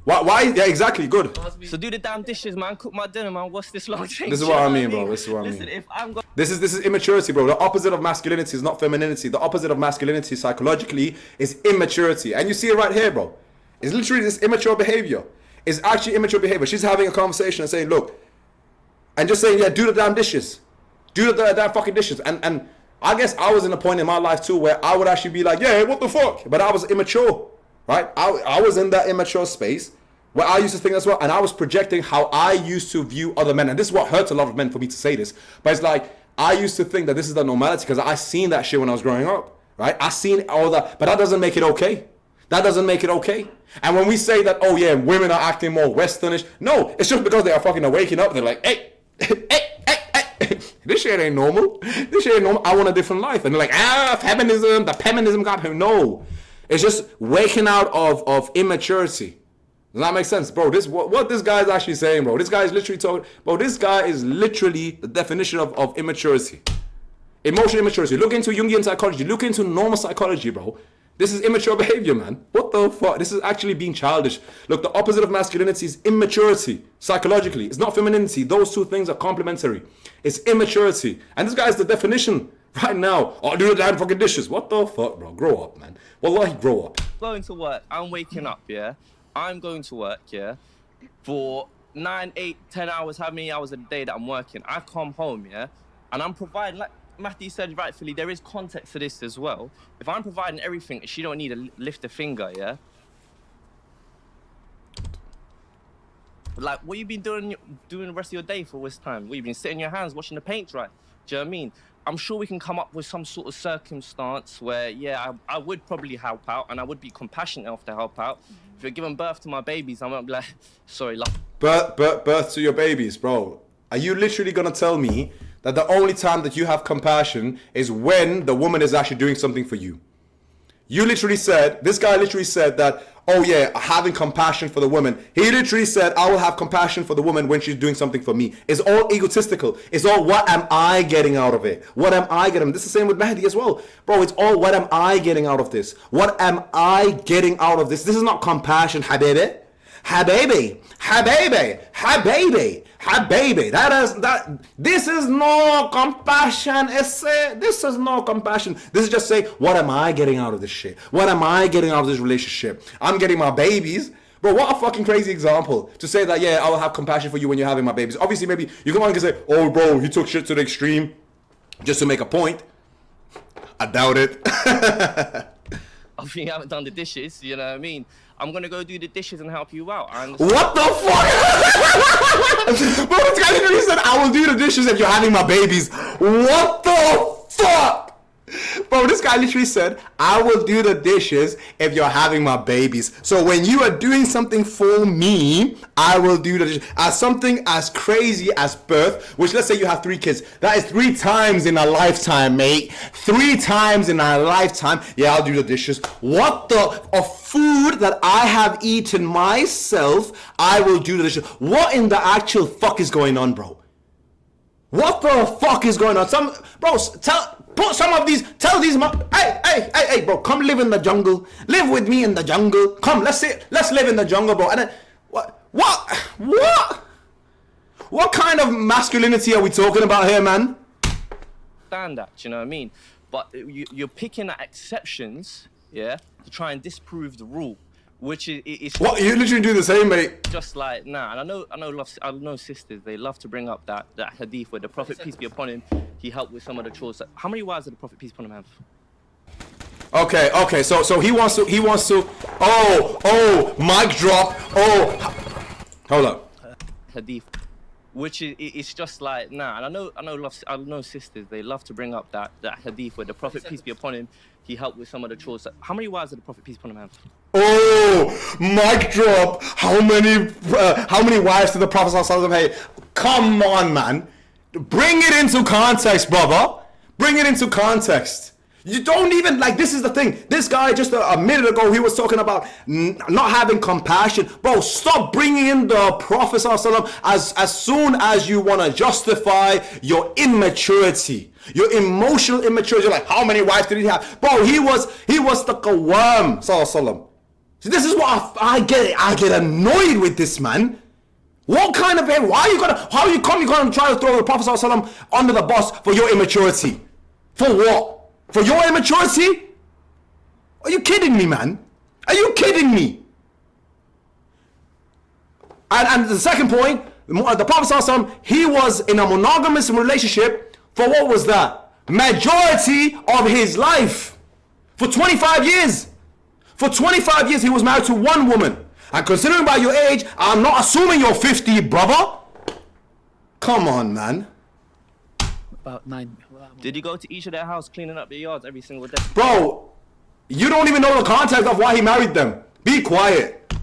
Why? Yeah, exactly. Good.
So do the damn dishes, man. Cook my dinner, man. What's this long thing?
This is what I mean, bro. This is what I mean.
Listen, if I'm going...
This is immaturity, bro. The opposite of masculinity is not femininity. The opposite of masculinity psychologically is immaturity. And you see it right here, bro. It's literally this immature behavior. It's actually immature behavior. She's having a conversation and saying, look, and just saying, yeah, do the damn dishes. Do the damn fucking dishes. And I guess I was in a point in my life too where I would actually be like, yeah, what the fuck? But I was immature, right? I was in that immature space where I used to think as well. And I was projecting how I used to view other men. And this is what hurts a lot of men for me to say this. But it's like, I used to think that this is the normality because I seen that shit when I was growing up, right? I seen all that, but that doesn't make it okay. That doesn't make it okay. And when we say that, oh yeah, women are acting more westernish, no, it's just because they are fucking waking up. They're like, hey, this shit ain't normal. This shit ain't normal. I want a different life. And they're like, feminism, the feminism got him. No, it's just waking out of immaturity. Does that make sense, bro? What this guy is actually saying, bro. This guy is literally talking, bro. This guy is literally the definition of immaturity. Emotional immaturity. Look into Jungian psychology. Look into normal psychology, bro. This is immature behavior, man. What the fuck? This is actually being childish. Look, the opposite of masculinity is immaturity, psychologically. It's not femininity. Those two things are complementary. It's immaturity. And this guy is the definition right now. Oh, do the damn fucking dishes. What the fuck, bro? Grow up, man. Wallahi, grow up.
Going to work. I'm waking up, yeah? I'm going to work, yeah? For 9, 8, 10 hours, how many hours a day that I'm working. I come home, yeah? And I'm providing, like Matthew said rightfully, there is context to this as well. If I'm providing everything, she don't need to lift a finger, yeah? Like, what you been doing the rest of your day for this time? What you been sitting your hands watching the paint dry? Do you know what I mean? I'm sure we can come up with some sort of circumstance where, yeah, I would probably help out and I would be compassionate enough to help out. If you're giving birth to my babies, I'm not be like, sorry, love.
Birth to your babies, bro. Are you literally gonna tell me that the only time that you have compassion is when the woman is actually doing something for you? You literally said, this guy literally said that, oh yeah, having compassion for the woman. He literally said, I will have compassion for the woman when she's doing something for me. It's all egotistical. It's all, what am I getting out of it? What am I getting? This is the same with Mahdi as well. Bro, it's all, what am I getting out of this? What am I getting out of this? This is not compassion, habibi. Habibi, habibi, habibi. baby, this is no compassion. This is no compassion. This is just saying, what am I getting out of this shit? What am I getting out of this relationship? I'm getting my babies. Bro, what a fucking crazy example to say that, yeah, I will have compassion for you when you're having my babies. Obviously, maybe you can only say, oh, bro, he took shit to the extreme just to make a point. I doubt it.
I think you haven't done the dishes, you know what I mean? I'm gonna go do the dishes and help you out.
What the fuck? Bro, this guy literally said, I will do the dishes if you're having my babies. What the fuck? Bro, this guy literally said, I will do the dishes if you're having my babies. So when you are doing something for me, I will do the dishes. As something as crazy as birth, which let's say you have 3 kids. That is 3 times in a lifetime, mate. 3 times in a lifetime. Yeah, I'll do the dishes. What the? Of food that I have eaten myself, I will do the dishes. What in the actual fuck is going on, bro? What the fuck is going on? Tell these, hey, bro, come live in the jungle. Live with me in the jungle. Come, let's live in the jungle, bro. And then, what kind of masculinity are we talking about here, man?
Stand that, you know what I mean? But you're picking at exceptions, yeah, to try and disprove the rule, which is
what you literally do the same, mate.
Just like nah, and I know sisters, they love to bring up that hadith where the Prophet, peace be upon him, he helped with some of the chores. How many wives did the Prophet, peace upon him, have?
Okay, so he wants to mic drop. Hold up.
Hadith, which is just like nah, and I know sisters, they love to bring up that hadith where the Prophet, peace be upon him, he helped with some of the chores. How many wives did the Prophet, peace upon him, have?
Oh, mic drop. How many wives did the Prophet ﷺ have? Come on, man. Bring it into context, brother. Bring it into context. You don't even, like, this is the thing. This guy just a minute ago, he was talking about not having compassion. Bro, stop bringing in the Prophet ﷺ as soon as you want to justify your immaturity. Your emotional immaturity. You're like, how many wives did he have? Bro, he was the Qawwam ﷺ. So this is what I get annoyed with this man. What kind of how are you gonna try to throw the Prophet ﷺ under the bus for your immaturity? For what? For your immaturity? Are you kidding me, man? Are you kidding me? And the second point, the Prophet ﷺ, he was in a monogamous relationship for what was that? Majority of his life. For 25 years. For 25 years he was married to one woman. And considering by your age, I'm not assuming you're 50, brother. Come on, man.
About 9.
Did he go to each of their house cleaning up their yards every single day?
Bro, you don't even know the context of why he married them. Be quiet.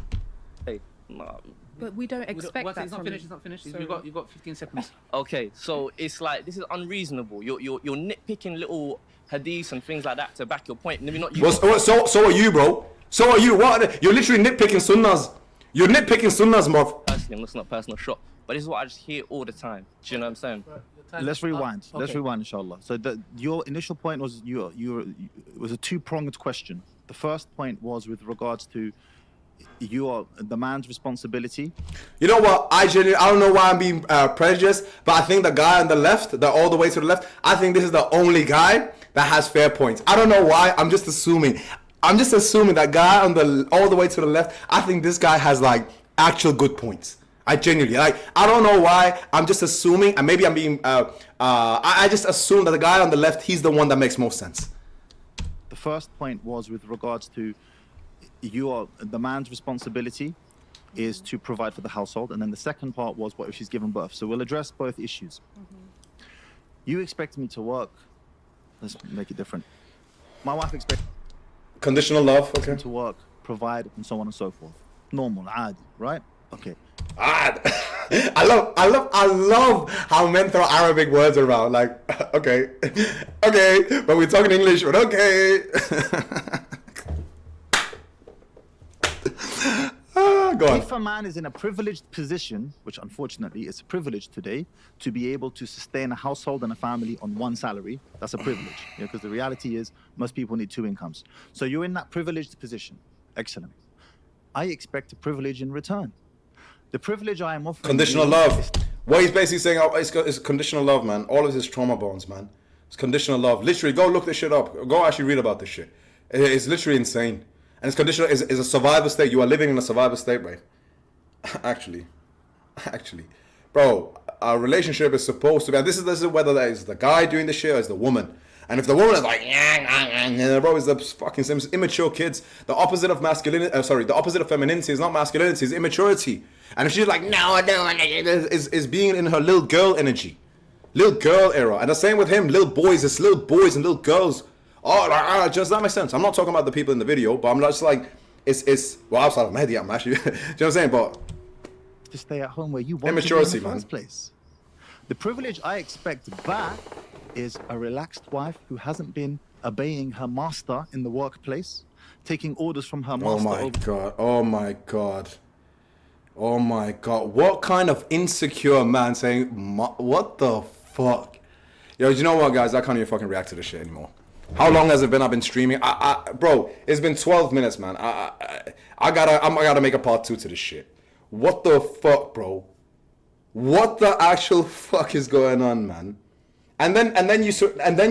Hey, nah.
But we don't expect that.
It's not finished. You got 15 seconds.
Okay, so it's like this is unreasonable. You're nitpicking little hadiths and things like that to back your point. Maybe not you.
So are you, bro. So are you. What? You're literally nitpicking sunnahs. You're nitpicking sunnahs, bruv.
Personally, I'm not personal shot, but this is what I just hear all the time. Do you know what I'm saying?
Let's rewind.
Okay.
Let's rewind, inshallah. So your initial point was it was a 2-pronged question. The first point was with regards to the man's responsibility.
You know what? I don't know why I'm being prejudiced, but I think the guy on the left, all the way to the left, I think this is the only guy that has fair points. I don't know why. I'm just assuming that guy on all the way to the left, I think this guy has like actual good points. I genuinely, like, I don't know why. I'm just assuming, and maybe I'm being, I just assume that the guy on the left, he's the one that makes most sense.
The first point was with regards to the man's responsibility is to provide for the household, and then the second part was what if she's given birth. So we'll address both issues. You expect me to work. Let's make it different. My wife expects
Conditional love, okay.
to work, provide, and so on and so forth. Normal, ad, right? Okay.
I love how men throw Arabic words around. Like, okay, but we're talking English, but okay. Go on.
If a man is in a privileged position, which unfortunately is a privilege today, to be able to sustain a household and a family on one salary, that's a privilege. Because the reality is most people need 2 incomes. So you're in that privileged position. Excellent. I expect a privilege in return. The privilege I am offering.
Conditional love. What he's basically saying, oh, it's conditional love, man. All of this is trauma bonds, man. It's conditional love. Literally, go look this shit up. Go actually read about this shit. It's literally insane. And it's conditional. Is a survival state. You are living in a survival state, right? Actually, bro, our relationship is supposed to be. And this is whether that is the guy doing the shit or is the woman. And if the woman is like, bro, is the fucking same immature kids. The opposite of masculinity. The opposite of femininity is not masculinity. It's immaturity. And if she's like, no, I don't, is being in her little girl energy, little girl era. And the same with him, little boys. It's little boys and little girls. Oh, just that makes sense. I'm not talking about the people in the video, but I'm just like, it's well, outside of Mehdi, I'm actually, do you know what I'm saying? But
to stay at home where you want
immaturity,
to be in the
man.
first place. The privilege I expect back is a relaxed wife who hasn't been obeying her master in the workplace, taking orders from her master.
Oh my god. What kind of insecure man saying, what the fuck? Yo, you know what, guys? I can't even fucking react to this shit anymore. How long has it been I've been streaming? Bro, it's been 12 minutes, man. I gotta make a part 2 to this shit. What the fuck, bro? What the actual fuck is going on, man? And then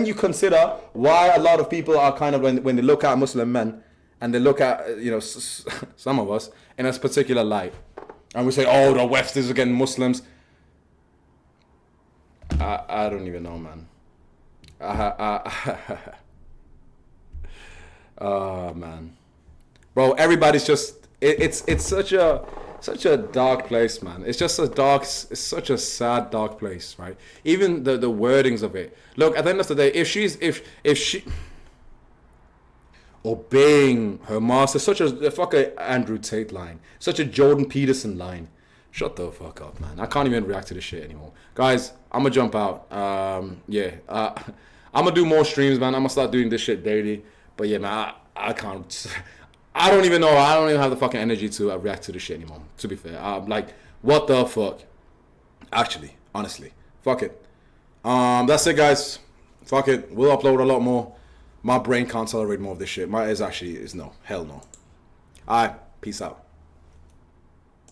you consider why a lot of people are kind of when they look at Muslim men and they look at some of us in a particular light, and we say, oh, the West is against Muslims. I don't even know, man. Oh man, bro, everybody's just it's such a dark place, man. It's such a sad, dark place, right? Even the wordings of it. Look, at the end of the day, if she obeying her master, such a fucking Andrew Tate line, such a Jordan Peterson line. Shut the fuck up, man. I can't even react to this shit anymore. Guys, I'm gonna jump out. I'm gonna do more streams, man. I'm gonna start doing this shit daily. But yeah, man, I can't. I don't even know. I don't even have the fucking energy to react to this shit anymore, to be fair. Like, what the fuck? Actually, honestly. Fuck it. That's it, guys. Fuck it. We'll upload a lot more. My brain can't tolerate more of this shit. My ears actually is no. Hell no. Alright, peace out.